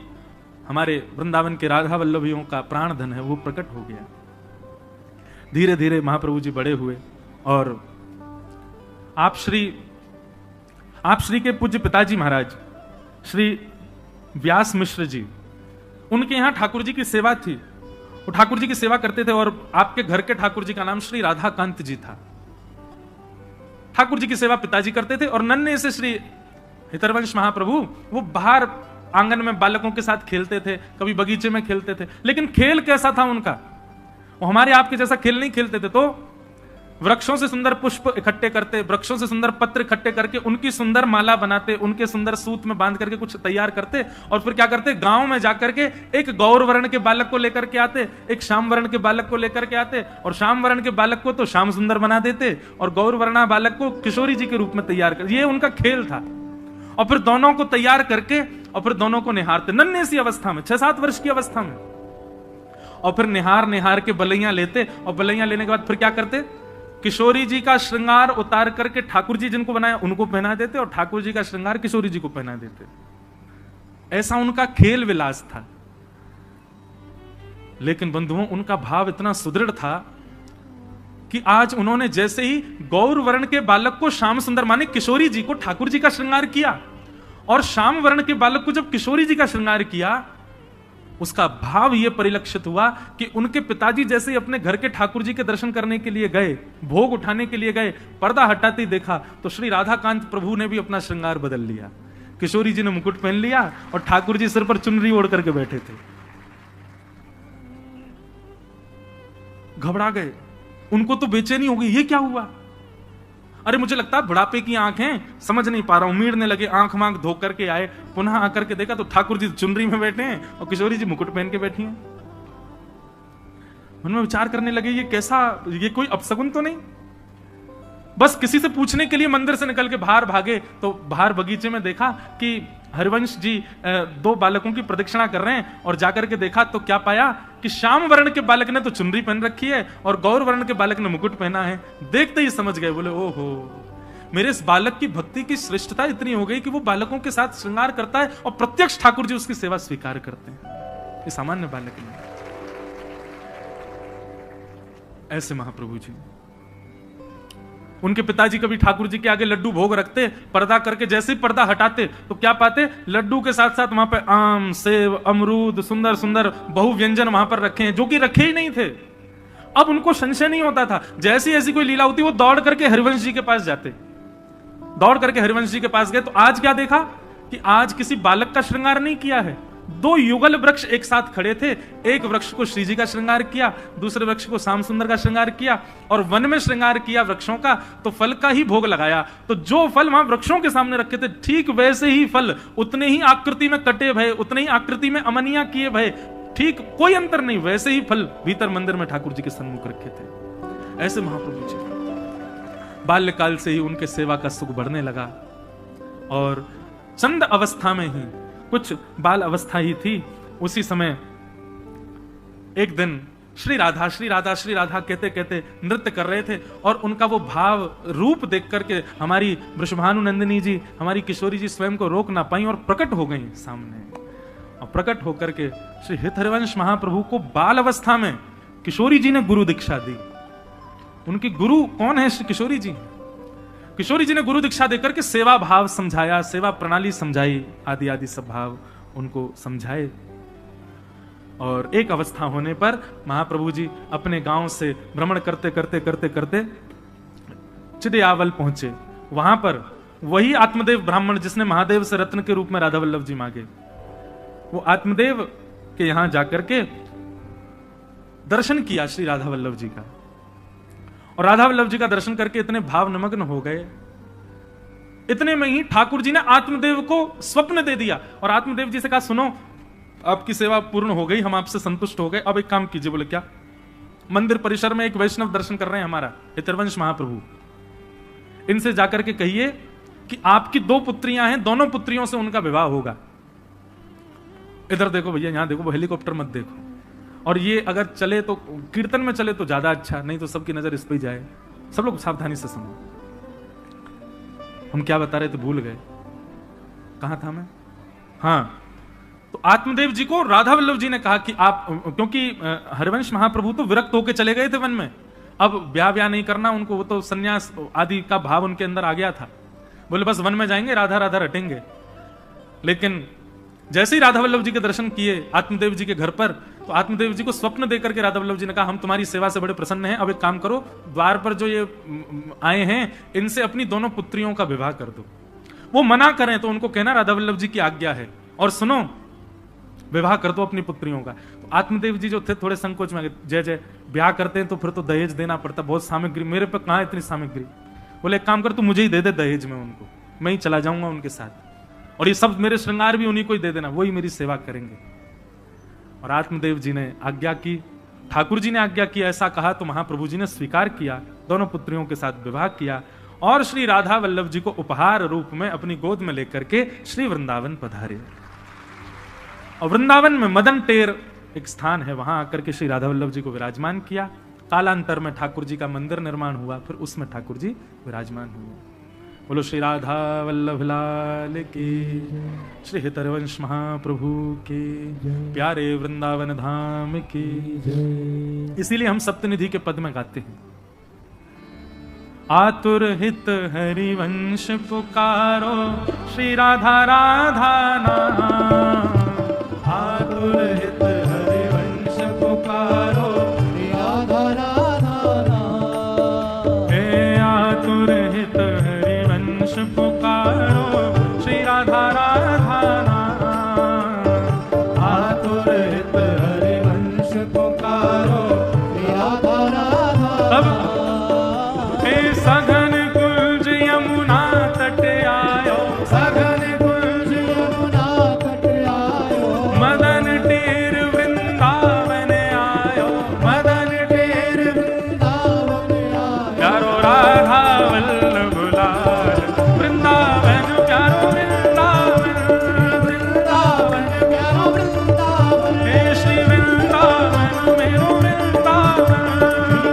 हमारे वृंदावन के राधा वल्लभियों का प्राण धन है, वो प्रकट हो गया। धीरे धीरे महाप्रभु जी बड़े हुए, और आप श्री के पूज्य पिताजी महाराज श्री व्यास मिश्र जी, उनके यहां ठाकुर जी की सेवा थी, वो ठाकुर जी की सेवा करते थे, और आपके घर के ठाकुर जी का नाम श्री राधाकांत जी था। ठाकुर जी की सेवा पिताजी करते थे, और नन्हे से श्री हितरवंश महाप्रभु वो बाहर आंगन में बालकों के साथ खेलते थे, कभी बगीचे में खेलते थे। लेकिन खेल कैसा था उनका, वो हमारे आपके जैसा खेल नहीं खेलते थे। तो वृक्षों से सुंदर पुष्प इकट्ठे करते, वृक्षों से सुंदर पत्र इकट्ठे करके उनकी सुंदर माला बनाते, उनके सुंदर सूत में बांध करके कुछ तैयार करते, और फिर क्या करते, गांव में जाकर के एक गौर वर्ण के बालक को लेकर के आते, एक श्याम वर्ण के बालक को लेकर के आते, और श्याम वर्ण के बालक को तो श्याम सुंदर बना देते, और गौर वर्णा बालक को किशोरी जी के रूप में तैयार कर, ये उनका खेल था। और फिर दोनों को तैयार करके और फिर दोनों को निहारते, नन्हे सी अवस्था में, 6-7 वर्ष की अवस्था में, और फिर निहार के बलैया लेते, और बलैया लेने के बाद फिर क्या करते, किशोरी जी का श्रृंगार उतार करके ठाकुर जी जिनको बनाया उनको पहना देते, और ठाकुर जी का श्रृंगार किशोरी जी को पहना देते। ऐसा उनका खेल विलास था। लेकिन बंधुओं, उनका भाव इतना सुदृढ़ था कि आज उन्होंने जैसे ही गौर वर्ण के बालक को श्याम सुंदर, माने किशोरी जी को ठाकुर जी का श्रृंगार किया, और श्याम वर्ण के बालक को जब किशोरी जी का श्रृंगार किया, उसका भाव यह परिलक्षित हुआ कि उनके पिताजी जैसे ही अपने घर के ठाकुर जी के दर्शन करने के लिए गए, भोग उठाने के लिए गए, पर्दा हटाते ही देखा तो श्री राधाकांत प्रभु ने भी अपना श्रृंगार बदल लिया। किशोरी जी ने मुकुट पहन लिया, और ठाकुर जी सिर पर चुनरी ओढ़ करके बैठे थे। घबरा गए, उनको तो बेचैनी हो गई, ये क्या हुआ। अरे मुझे लगता है बुढ़ापे की आंखें, समझ नहीं पा रहा हूं, उम्मीदने लगे, आंख मांख धो करके आए, पुनः आकर के देखा तो ठाकुर जी चुनरी में बैठे हैं और किशोरी जी मुकुट पहन के बैठी हैं। मन में विचार करने लगे, ये कैसा, ये कोई अपशगुन तो नहीं। बस किसी से पूछने के लिए मंदिर से निकल के बाहर भागे, तो बाहर बगीचे में देखा कि हरिवंश जी 2 बालकों की प्रदक्षिणा कर रहे हैं, और जाकर के देखा तो क्या पाया कि श्याम वर्ण के बालक ने तो चुनरी पहन रखी है और गौर वर्ण के बालक ने मुकुट पहना है। देखते ही समझ गए, बोले ओहो, मेरे इस बालक की भक्ति की श्रेष्ठता इतनी हो गई कि वो बालकों के साथ श्रृंगार करता है और प्रत्यक्ष ठाकुर जी उसकी सेवा स्वीकार करते हैं। ये सामान्य बालक नहीं। ऐसे महाप्रभु जी, उनके पिताजी कभी ठाकुर जी के आगे लड्डू भोग रखते, पर्दा करके जैसे ही पर्दा हटाते तो क्या पाते, लड्डू के साथ साथ वहां पे आम, सेब, अमरूद, सुंदर सुंदर बहु व्यंजन वहां पर रखे हैं, जो कि रखे ही नहीं थे। अब उनको संशय नहीं होता था, जैसी ऐसी कोई लीला होती वो दौड़ करके हरिवंश जी के पास जाते। दौड़ करके हरिवंश जी के पास गए तो आज क्या देखा कि आज किसी बालक का श्रृंगार नहीं किया है, दो युगल वृक्ष एक साथ खड़े थे। एक वृक्ष को श्री जी का श्रृंगार किया, दूसरे वृक्ष को श्याम सुंदर का श्रृंगार किया, और वन में श्रृंगार किया वृक्षों का, तो फल का ही भोग लगाया। तो जो फल वहां वृक्षों के सामने रखे थे, ठीक वैसे ही फल, उतने ही आकृति में कटे भय, उतने ही आकृति में अमनिया किए भय, ठीक कोई अंतर नहीं, वैसे ही फल भीतर मंदिर में ठाकुर जी के सन्मुख रखे थे। ऐसे महाप्रभु जी बाल्यकाल से ही उनके सेवा का सुख बढ़ने लगा, और चंद अवस्था में ही, कुछ बाल अवस्था ही थी, उसी समय एक दिन श्री राधा श्री राधा श्री राधा कहते कहते नृत्य कर रहे थे, और उनका वो भाव रूप देख करके हमारी वृषभानुनंदिनी जी, हमारी किशोरी जी स्वयं को रोक ना पाई और प्रकट हो गई सामने। और प्रकट होकर के श्री हित हरिवंश महाप्रभु को बाल अवस्था में किशोरी जी ने गुरु दीक्षा दी। उनकी गुरु कौन है? श्री किशोरी जी। किशोरी जी ने गुरु दीक्षा देकर के सेवा भाव समझाया, सेवा प्रणाली समझाई, आदि आदि सब भाव उनको समझाए। और एक अवस्था होने पर महाप्रभु जी अपने गांव से भ्रमण करते करते करते करते चिदयावल पहुंचे। वहां पर वही आत्मदेव ब्राह्मण जिसने महादेव से रत्न के रूप में राधा वल्लभ जी मांगे, वो आत्मदेव के यहां जाकर के दर्शन किया श्री राधा वल्लभ जी का, और राधा वल्लभ जी का दर्शन करके इतने भाव निमग्न हो गए, इतने में ही ठाकुर जी ने आत्मदेव को स्वप्न दे दिया, और आत्मदेव जी से कहा, सुनो आपकी सेवा पूर्ण हो गई, हम आपसे संतुष्ट हो गए, अब एक काम कीजिए। बोले क्या? मंदिर परिसर में एक वैष्णव दर्शन कर रहे हैं हमारा हितरवंश महाप्रभु, इनसे जाकर के कहिए कि आपकी दो पुत्रियां हैं, दोनों पुत्रियों से उनका विवाह होगा। इधर देखो भैया, यहां देखो, वो हेलीकॉप्टर मत देखो, और ये अगर चले तो कीर्तन में चले तो ज्यादा अच्छा, नहीं तो सबकी नजर इस पे जाए। सब लोग सावधानी से सुनो। हम क्या बता रहे थे, भूल गए, कहां था मैं? हाँ, तो आत्मदेव जी को राधा वल्लभ जी ने कहा कि आप, क्योंकि हरिवंश महाप्रभु तो विरक्त होके चले गए थे वन में, अब ब्याह नहीं करना उनको, वो तो सन्यास आदि का भाव उनके अंदर आ गया था। बोले बस वन में जाएंगे, राधा राधा रटेंगे। लेकिन जैसे ही राधा वल्लभ जी के दर्शन किए आत्मदेव जी के घर पर, तो आत्मदेव जी को स्वप्न देकर के राधा वल्लभ जी ने कहा, हम तुम्हारी सेवा से बड़े प्रसन्न हैं, अब एक काम करो, द्वार पर जो ये आए हैं इनसे अपनी दोनों पुत्रियों का विवाह कर दो। वो मना करें तो उनको कहना राधा वल्लभ जी की आज्ञा है, और सुनो विवाह कर दो अपनी पुत्रियों का। तो आत्मदेव जी जो थे थोड़े संकोच में, जय जय, ब्याह करते हैं तो फिर तो दहेज देना पड़ता, बहुत सामग्री, मेरे पे कहां इतनी सामग्री। बोले एक काम कर, तू मुझे ही दे दे दहेज में उनको, मैं ही चला जाऊंगा उनके साथ, और ये सब मेरे श्रृंगार भी उन्हीं को ही दे देना, वही मेरी सेवा करेंगे। और आत्मदेव जी ने आज्ञा की, ठाकुर जी ने आज्ञा की, ऐसा कहा तो महाप्रभु जी ने स्वीकार किया, दोनों पुत्रियों के साथ विवाह किया, और श्री राधा वल्लभ जी को उपहार रूप में अपनी गोद में लेकर के श्री वृंदावन पधारे। और वृंदावन में मदन टेर एक स्थान है, वहां आकर के श्री राधा वल्लभ जी को विराजमान किया। कालांतर में ठाकुर जी का मंदिर निर्माण हुआ, फिर उसमें ठाकुर जी विराजमान हुए। बोलो श्री राधा वल्लभ लाल की, श्री हितरवंश महाप्रभु के, प्यारे वृंदावन धाम की। इसीलिए हम सप्तनिधि के पद में गाते हैं, आतुर हित हरिवंश पुकारो, श्री राधा राधा नाम, आतुर हित हरिवंश पुकारो, श्री राधा राधा नाम, हे आतुर हित हरिवंश पुकारो, श्री राधा राधा नाम, आतुर हित हरिवंश पुकारो, श्री राधा राधा नाम। हे सघन कुंज यमुना तट आयो, सघन कुंज यमुना तट आयो, मदन टेर वृंदावन आयो, मदन टेर वृंदावन आयो, प्यारो राधा वल्लभ लाल, वृंदावन प्यारो वृंदावन, वृंदावन प्यारो वृंदावन, हे श्री वृंदावन मेरो वृंदावन,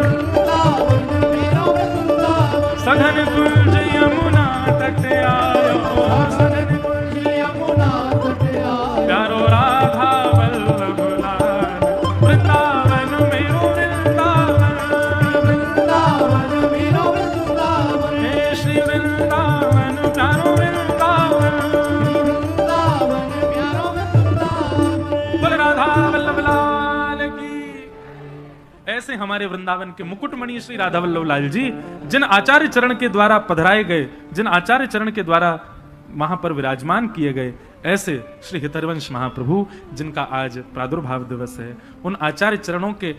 वृंदावन मेरो वृंदावन, सघन कुंज यमुना तट आयो, सघन कुंज यमुना तट आयो, प्यारो राधा वल्लभ लाल, वृंदावन मेरो वृंदावन, वृंदावन मेरो वृंदावन, हे श्री वृंदावन प्यारो वृंदावन, वृंदावन प्यारो वृंदावन, बोल राधा वल्लभ लाल की। ऐसे हमारे वृंदावन के मुकुटमणि श्री राधा वल्लभ लाल जी, जिन आचार्य चरण के द्वारा पधराए गए, जिन आचार्य चरण के द्वारा वहां पर विराजमान किए गए ऐसे श्री हितरवंश महाप्रभु, जिनका आज प्रादुर्भाव दिवस है, उन आचार्य चरणों के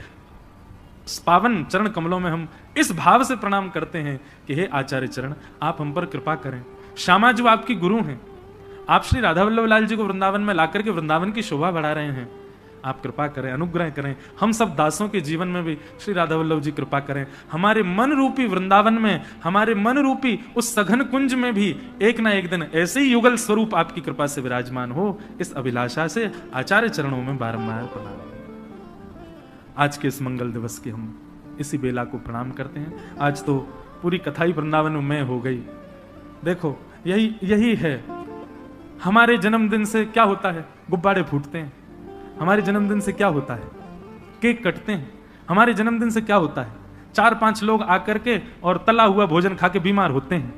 पावन चरण कमलों में हम इस भाव से प्रणाम करते हैं कि हे आचार्य चरण, आप हम पर कृपा करें। श्यामा जो आपकी गुरु हैं, आप श्री राधा वल्लभ लाल जी को वृंदावन में लाकर के वृंदावन की शोभा बढ़ा रहे हैं, आप कृपा करें, अनुग्रह करें। हम सब दासों के जीवन में भी श्री राधा वल्लभ जी कृपा करें। हमारे मन रूपी वृंदावन में, हमारे मन रूपी उस सघन कुंज में भी एक ना एक दिन ऐसे ही युगल स्वरूप आपकी कृपा से विराजमान हो, इस अभिलाषा से आचार्य चरणों में बारंबार प्रणाम। आज के इस मंगल दिवस की हम इसी बेला को प्रणाम करते हैं। आज तो पूरी कथा ही वृंदावन में हो गई। देखो, यही है। हमारे जन्मदिन से क्या होता है? गुब्बारे फूटते हैं। हमारे जन्मदिन से क्या होता है? केक कटते हैं। हमारे जन्मदिन से क्या होता है? 4-5 लोग आकर के और तला हुआ भोजन खा के बीमार होते हैं।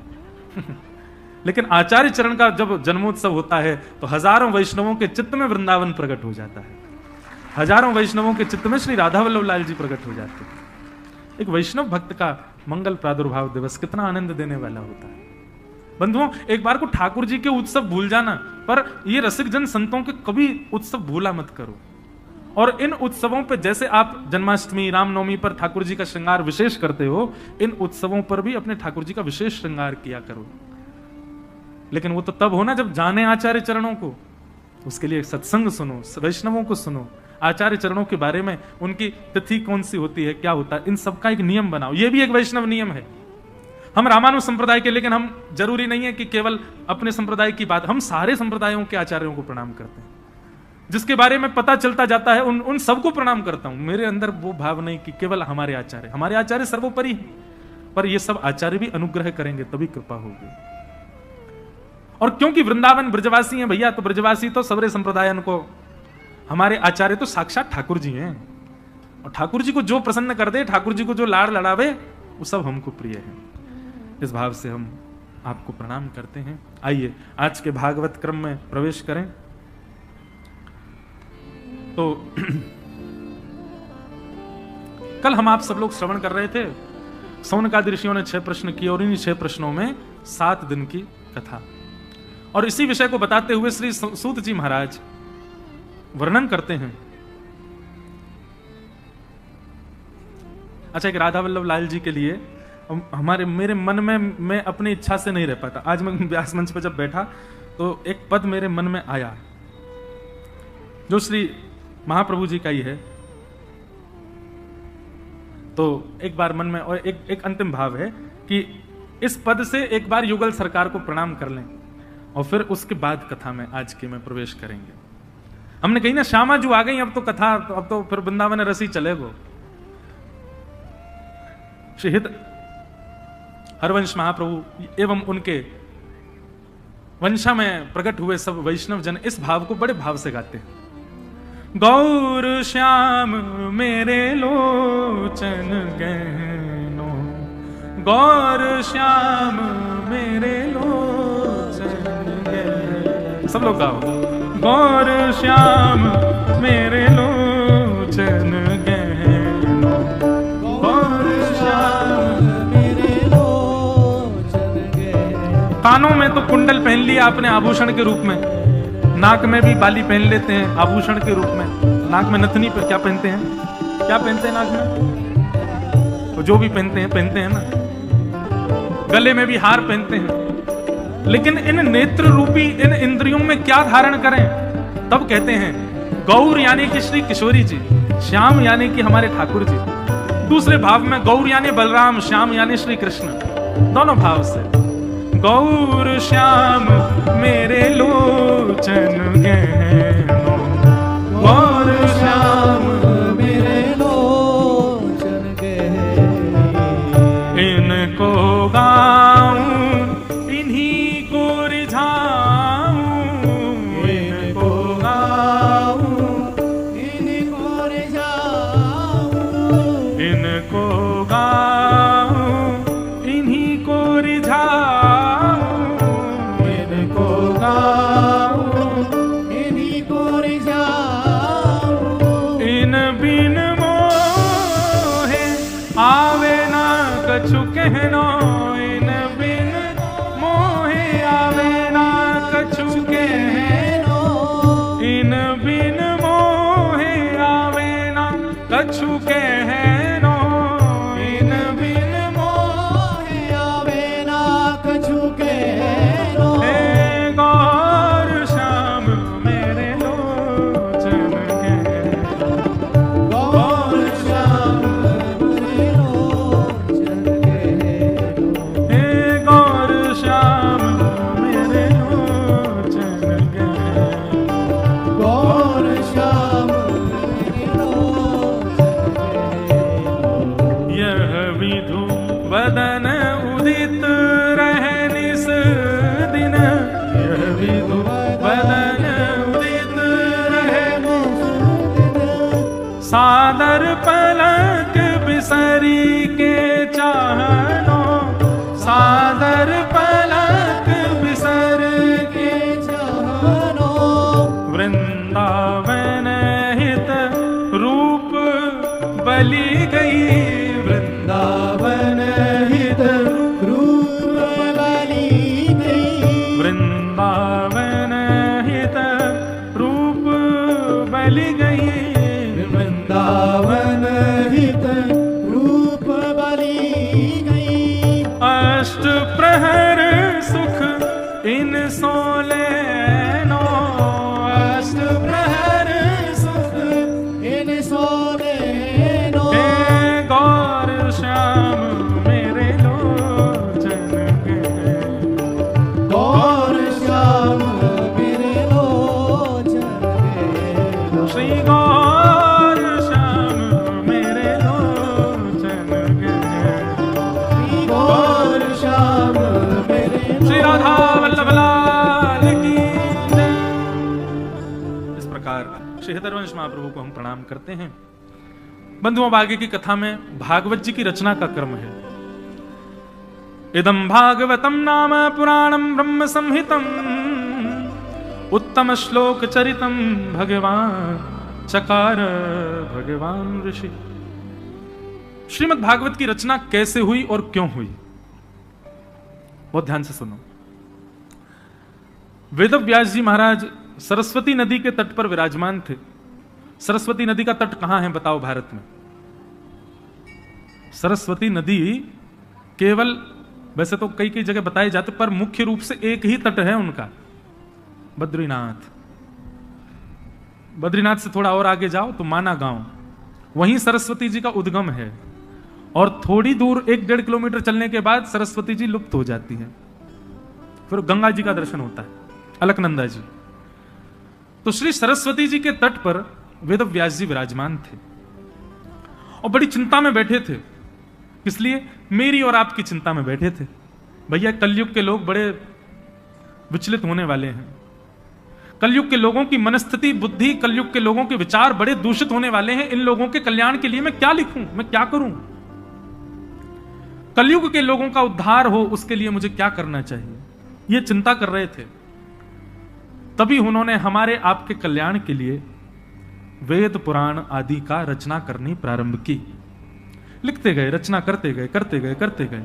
लेकिन आचार्य चरण का जब जन्मोत्सव होता है तो हजारों वैष्णवों के चित्त में वृंदावन प्रकट हो जाता है। हजारों वैष्णवों के चित्त में श्री राधा वल्लभ लाल जी प्रकट हो जाते हैं। एक वैष्णव भक्त का मंगल प्रादुर्भाव दिवस कितना आनंद देने वाला होता है। बंधुओं, एक बार को ठाकुर जी के उत्सव भूल जाना, पर ये रसिक जन संतों के कभी उत्सव भूला मत करो। और इन उत्सवों पे जैसे आप जन्माष्टमी, रामनवमी पर ठाकुर जी का श्रृंगार विशेष करते हो, इन उत्सवों पर भी अपने ठाकुर जी का विशेष श्रृंगार किया करो। लेकिन वो तो तब हो ना जब जाने आचार्य चरणों को। उसके लिए सत्संग सुनो, वैष्णवों को सुनो, आचार्य चरणों के बारे में, उनकी तिथि कौन सी होती है, क्या होता है, इन सबका एक नियम बनाओ। ये भी एक वैष्णव नियम है। हम रामानुज संप्रदाय के, लेकिन हम जरूरी नहीं है कि केवल अपने संप्रदाय की बात, हम सारे संप्रदायों के आचार्यों को प्रणाम करते हैं। जिसके बारे में पता चलता जाता है उन सबको प्रणाम करता हूं। मेरे अंदर वो भाव नहीं कि केवल हमारे आचार्य सर्वोपरि है, पर ये सब आचार्य भी अनुग्रह करेंगे तभी कृपा होगी। और क्योंकि वृंदावन ब्रजवासी हैं भैया, तो ब्रजवासी तो सबरे संप्रदायन को, हमारे आचार्य तो साक्षात ठाकुर जी हैं। और ठाकुर जी को जो प्रसन्न कर दे, ठाकुर जी को जो लाड़ लड़ावे, वो सब हमको प्रिय है। इस भाव से हम आपको प्रणाम करते हैं। आइए आज के भागवत क्रम में प्रवेश करें। तो कल हम आप सब लोग श्रवण कर रहे थे, सौनकादि ऋषियों ने 6 प्रश्न किए और इन्हीं 6 प्रश्नों में 7 दिन की कथा। और इसी विषय को बताते हुए श्री सूत जी महाराज वर्णन करते हैं। अच्छा, एक राधा वल्लभ लाल जी के लिए मेरे मन में, मैं अपनी इच्छा से नहीं रह पाता। आज मैं व्यास मंच पर जब बैठा तो एक पद मेरे मन में आया जो श्री महाप्रभु जी का ही है। तो एक बार मन में, और एक अंतिम भाव है कि इस पद से एक बार युगल सरकार को प्रणाम कर लें और फिर उसके बाद कथा में आज के में प्रवेश करेंगे। हमने कही ना, श्यामा जो आ गई, अब तो कथा, अब तो फिर वृंदावन रसी चलेगो। शहीद हरवंश महाप्रभु एवं उनके वंशा में प्रकट हुए सब वैष्णव जन इस भाव को बड़े भाव से गाते हैं। गौर श्याम मेरे लोचन गहनो, गौर श्याम मेरे लोचन गहनो। सब लोग गाओ। गौर श्याम मेरे लोचन गहनो, गौर श्याम मेरे लोचन गहनो। कानों में तो कुंडल पहन लिया अपने आभूषण के रूप में, नाक में भी बाली पहन लेते हैं आभूषण के रूप में। नाक में नथनी पर क्या पहनते हैं, क्या पहनते हैं नाक में? तो जो भी पहनते हैं ना। गले में भी हार पहनते हैं। लेकिन इन नेत्र रूपी इन इंद्रियों में क्या धारण करें? तब कहते हैं गौर यानी कि श्री किशोरी जी, श्याम यानी कि हमारे ठाकुर जी। दूसरे भाव में गौर यानी बलराम, श्याम यानी श्री कृष्ण, दोनों भाव से। गौर श्याम मेरे लोचन गहनो, गौर श्याम मेरे लोचन गहनो। इनको गाऊं इन्हीं को रिझाऊं, इनको गाऊं इन्हीं को रिझाऊं, इनको गाऊं इन्हीं को रिझाऊं, इनको गाऊं इन्हीं को रिझाऊं। इन बिन मोहे आवे ना कछु कहनो, इन बिन मोहे आवे ना विधु वदन उदित रहे, सादर पलक बिसरी के चाहनो, सादर पलक बिसर के चाहनो, वृंदावन हित रूप बलि गई, वृंदावन हित रूप बलि गई, वृंदावन हित रूप बलि गई, वृंदावन हित रूप बलि गई। अष्ट प्रहर सुख इन सोले नो, अष्ट प्रहर सुख इन सोले नो, हे गौर श्याम मेरे लोचन के, गौर श्याम मेरे लोचन के, श्री गौर श्याम मेरे लोचन के, श्री गौर श्याम मेरे, श्री राधा वल्लभ लाल की जय। इस प्रकार श्री हरिवंश महाप्रभु को हम प्रणाम करते हैं। बंधुओं, आगे की कथा में भागवत जी की रचना का क्रम है। इदं भागवतम नाम पुराणम ब्रह्म संहितम, उत्तम श्लोक चरितम भगवान चकार भगवान ऋषि। श्रीमद् भागवत की रचना कैसे हुई और क्यों हुई, बहुत ध्यान से सुनो। वेदव्यास जी महाराज सरस्वती नदी के तट पर विराजमान थे। सरस्वती नदी का तट कहां है बताओ भारत में? सरस्वती नदी केवल, वैसे तो कई कई जगह बताए जाते, पर मुख्य रूप से एक ही तट है उनका, बद्रीनाथ। बद्रीनाथ से थोड़ा और आगे जाओ तो माना गांव, वहीं सरस्वती जी का उद्गम है। और थोड़ी दूर 1-1.5 किलोमीटर चलने के बाद सरस्वती जी लुप्त हो जाती है, फिर गंगा जी का दर्शन होता है, अलकनंदा जी। तो श्री सरस्वती जी के तट पर वेदव्यास जी विराजमान थे और बड़ी चिंता में बैठे थे। किस लिए? मेरी और आपकी चिंता में बैठे थे। भैया, कलयुग के लोग बड़े विचलित होने वाले हैं। कलयुग के लोगों की मनस्थिति, बुद्धि, कलयुग के लोगों के विचार बड़े दूषित होने वाले हैं। इन लोगों के कल्याण के लिए मैं क्या लिखूं, मैं क्या करूं? कलयुग के लोगों का उद्धार हो, उसके लिए मुझे क्या करना चाहिए, ये चिंता कर रहे थे। तभी उन्होंने हमारे आपके कल्याण के लिए वेद पुराण आदि का रचना करनी प्रारंभ की। लिखते गए, रचना करते गए, करते गए, करते गए।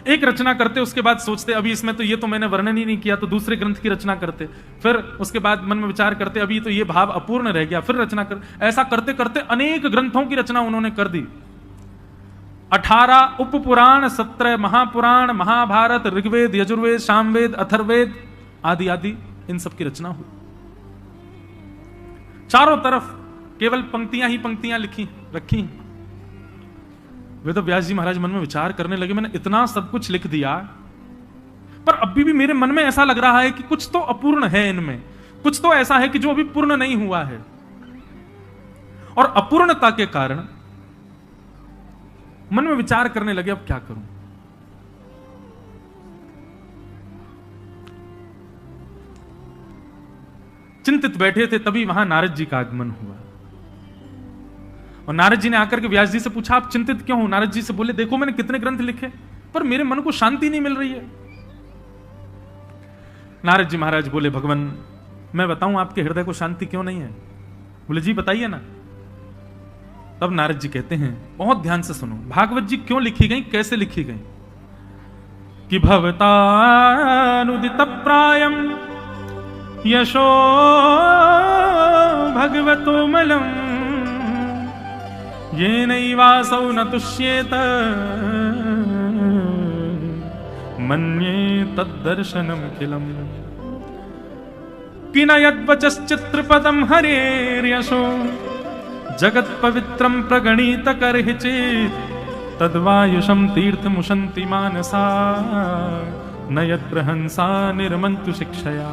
एक रचना करते, उसके बाद सोचते अभी इसमें तो ये तो मैंने वर्णन ही नहीं किया, तो दूसरे ग्रंथ की रचना करते। फिर उसके बाद मन में विचार करते, अभी तो ये भाव अपूर्ण रह गया, फिर रचना कर। ऐसा करते करते अनेक ग्रंथों की रचना उन्होंने कर दी। 18 उपपुराण, 17 महापुराण, महाभारत, ऋग्वेद, यजुर्वेद, सामवेद, अथर्ववेद आदि आदि, इन सब की रचना हुई। चारों तरफ केवल पंक्तियां ही पंक्तियां लिखी रखी। वेदव्यास जी महाराज मन में विचार करने लगे, मैंने इतना सब कुछ लिख दिया, पर अभी भी मेरे मन में ऐसा लग रहा है कि कुछ तो अपूर्ण है इनमें, कुछ तो ऐसा है कि जो अभी पूर्ण नहीं हुआ है। और अपूर्णता के कारण मन में विचार करने लगे, अब क्या करूं? चिंतित बैठे थे, तभी वहां नारद जी का आगमन हुआ। और नारद जी ने आकर के व्यास जी से पूछा, आप चिंतित क्यों हो? नारद जी से बोले, देखो मैंने कितने ग्रंथ लिखे, पर मेरे मन को शांति नहीं मिल रही है। नारद जी महाराज बोले, भगवान मैं बताऊं आपके हृदय को शांति क्यों नहीं है? बोले जी बताइए ना। तब नारद जी कहते हैं, बहुत ध्यान से सुनो, भागवत जी क्यों लिखी गई, कैसे लिखी गई? कि भवतानुदित प्रायम यशो भगवतो मलम ये नैवासौ न तुष्येत मन्ये तद्दर्शनम खिलम कि न यद्वचश्चित्रपदम हरेर्यशो जगत् पवित्रम प्रगणित करहि चेत् तद्वायुषम तीर्थमुशन्ति मानसा न यद्रहंसा निर्मन्तु शिक्षया।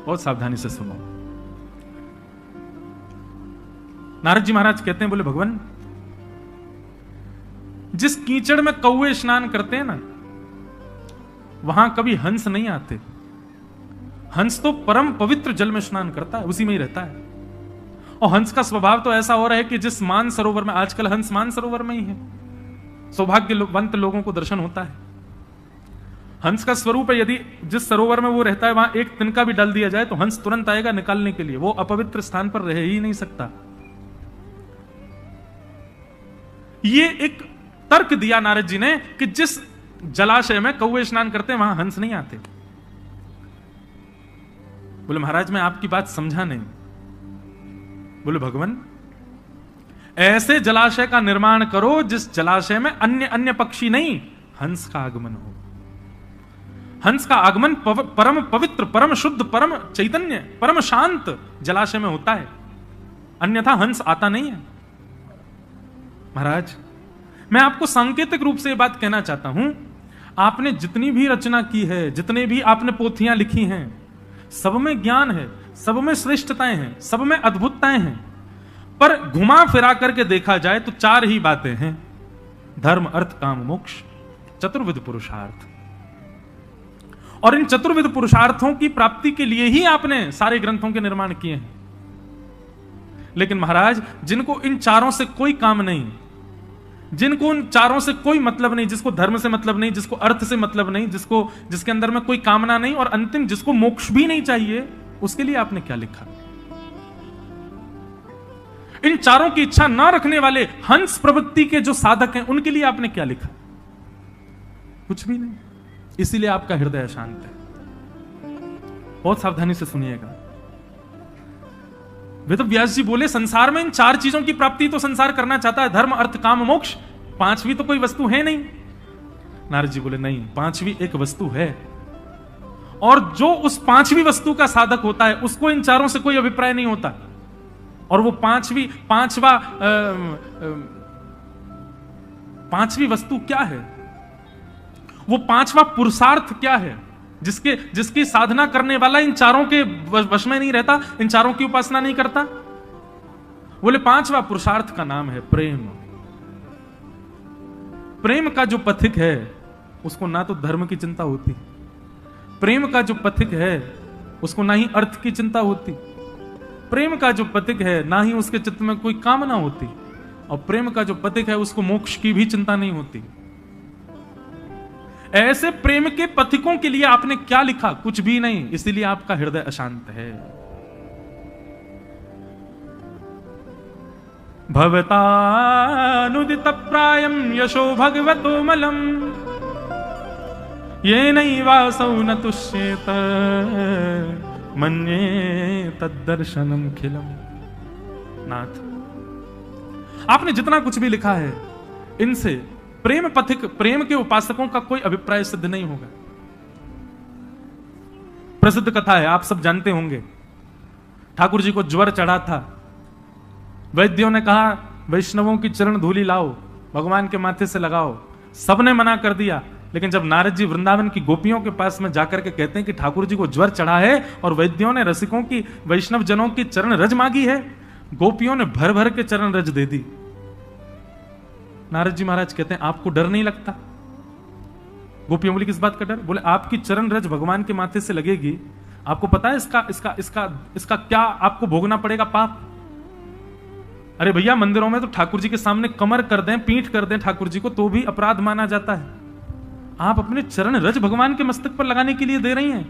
बहुत सावधानी से सुनो। नारद जी महाराज कहते हैं, बोले भगवान जिस कीचड़ में कौवे स्नान करते हैं ना, वहां कभी हंस नहीं आते। हंस तो परम पवित्र जल में स्नान करता है, उसी में ही रहता है। और हंस का स्वभाव तो ऐसा हो रहा है कि जिस मान सरोवर में, आजकल हंस मान सरोवर में ही है, सौभाग्यवंत लोगों को दर्शन होता है। हंस का स्वरूप है, यदि जिस सरोवर में वो रहता है वहां एक तिनका भी डाल दिया जाए तो हंस तुरंत आएगा निकालने के लिए, वो अपवित्र स्थान पर रह ही नहीं सकता। ये एक तर्क दिया नारद जी ने कि जिस जलाशय में कौवे स्नान करते हैं वहां हंस नहीं आते। बोले महाराज मैं आपकी बात समझा नहीं। बोले भगवान ऐसे जलाशय का निर्माण करो जिस जलाशय में अन्य अन्य पक्षी नहीं, हंस का आगमन हो। हंस का आगमन परम पवित्र, परम शुद्ध, परम चैतन्य, परम शांत जलाशय में होता है, अन्यथा हंस आता नहीं है। महाराज मैं आपको सांकेतिक रूप से यह बात कहना चाहता हूं, आपने जितनी भी रचना की है, जितने भी आपने पोथियां लिखी हैं, सब में ज्ञान है, सब में श्रेष्ठताएं हैं, सब में अद्भुतताएं हैं, पर घुमा फिरा करके देखा जाए तो चार ही बातें हैं: धर्म, अर्थ, काम, मोक्ष, चतुर्विध पुरुषार्थ। और इन चतुर्विध पुरुषार्थों की प्राप्ति के लिए ही आपने सारे ग्रंथों के निर्माण किए हैं। लेकिन महाराज जिनको इन चारों से कोई काम नहीं, जिनको उन चारों से कोई मतलब नहीं, जिसको धर्म से मतलब नहीं, जिसको अर्थ से मतलब नहीं, जिसके अंदर में कोई कामना नहीं, और अंतिम जिसको मोक्ष भी नहीं चाहिए, उसके लिए आपने क्या लिखा? इन चारों की इच्छा ना रखने वाले हंस प्रवृत्ति के जो साधक हैं, उनके लिए आपने क्या लिखा? कुछ भी नहीं। इसीलिए आपका हृदय अशांत है। बहुत सावधानी से सुनिएगा। वे तो व्यास जी बोले संसार में इन चार चीजों की प्राप्ति तो संसार करना चाहता है, धर्म, अर्थ, काम, मोक्ष। पांचवी तो कोई वस्तु है नहीं। नारद जी बोले नहीं, पांचवी एक वस्तु है, और जो उस पांचवी वस्तु का साधक होता है उसको इन चारों से कोई अभिप्राय नहीं होता। और वो पांचवी वस्तु क्या है, वो पांचवा पुरुषार्थ क्या है, जिसकी साधना करने वाला इन चारों के वश में नहीं रहता, इन चारों की उपासना नहीं करता। बोले पांचवा पुरुषार्थ का नाम है प्रेम। प्रेम का जो पथिक है उसको ना तो धर्म की चिंता होती, प्रेम का जो पथिक है उसको ना ही अर्थ की चिंता होती, प्रेम का जो पथिक है ना ही उसके चित्त में कोई कामना होती, और प्रेम का जो पथिक है उसको मोक्ष की भी चिंता नहीं होती। ऐसे प्रेम के पथिकों के लिए आपने क्या लिखा? कुछ भी नहीं। इसीलिए आपका हृदय अशांत है। भवतानुदित प्रायम यशो भगवतो मलम ये नैवासौ न तुष्येत मन्ये तद्दर्शनम खिलम। नाथ आपने जितना कुछ भी लिखा है, इनसे प्रेम पथिक, प्रेम के उपासकों का कोई अभिप्राय सिद्ध नहीं होगा। प्रसिद्ध कथा है, आप सब जानते होंगे। ठाकुर जी को ज्वर चढ़ा था, वैद्यों ने कहा वैष्णवों की चरण धूलि लाओ, भगवान के माथे से लगाओ। सबने मना कर दिया, लेकिन जब नारद जी वृंदावन की गोपियों के पास में जाकर के कहते हैं कि ठाकुर जी को ज्वर चढ़ा है और वैद्यों ने रसिकों की, वैष्णव जनों की चरण रज मांगी है, गोपियों ने भर भर के चरण रज दे दी। नारद जी महाराज कहते हैं आपको डर नहीं लगता? गोपियों बोली किस बात का डर? बोले आपकी चरण रज भगवान के माथे से लगेगी, आपको पता है इसका क्या आपको भोगना पड़ेगा पाप? अरे भैया मंदिरों में तो ठाकुर जी के सामने कमर कर दें, पीठ कर दें ठाकुर जी को तो भी अपराध माना जाता है। आप अपने चरण रज भगवान के मस्तक पर लगाने के लिए दे रही हैं।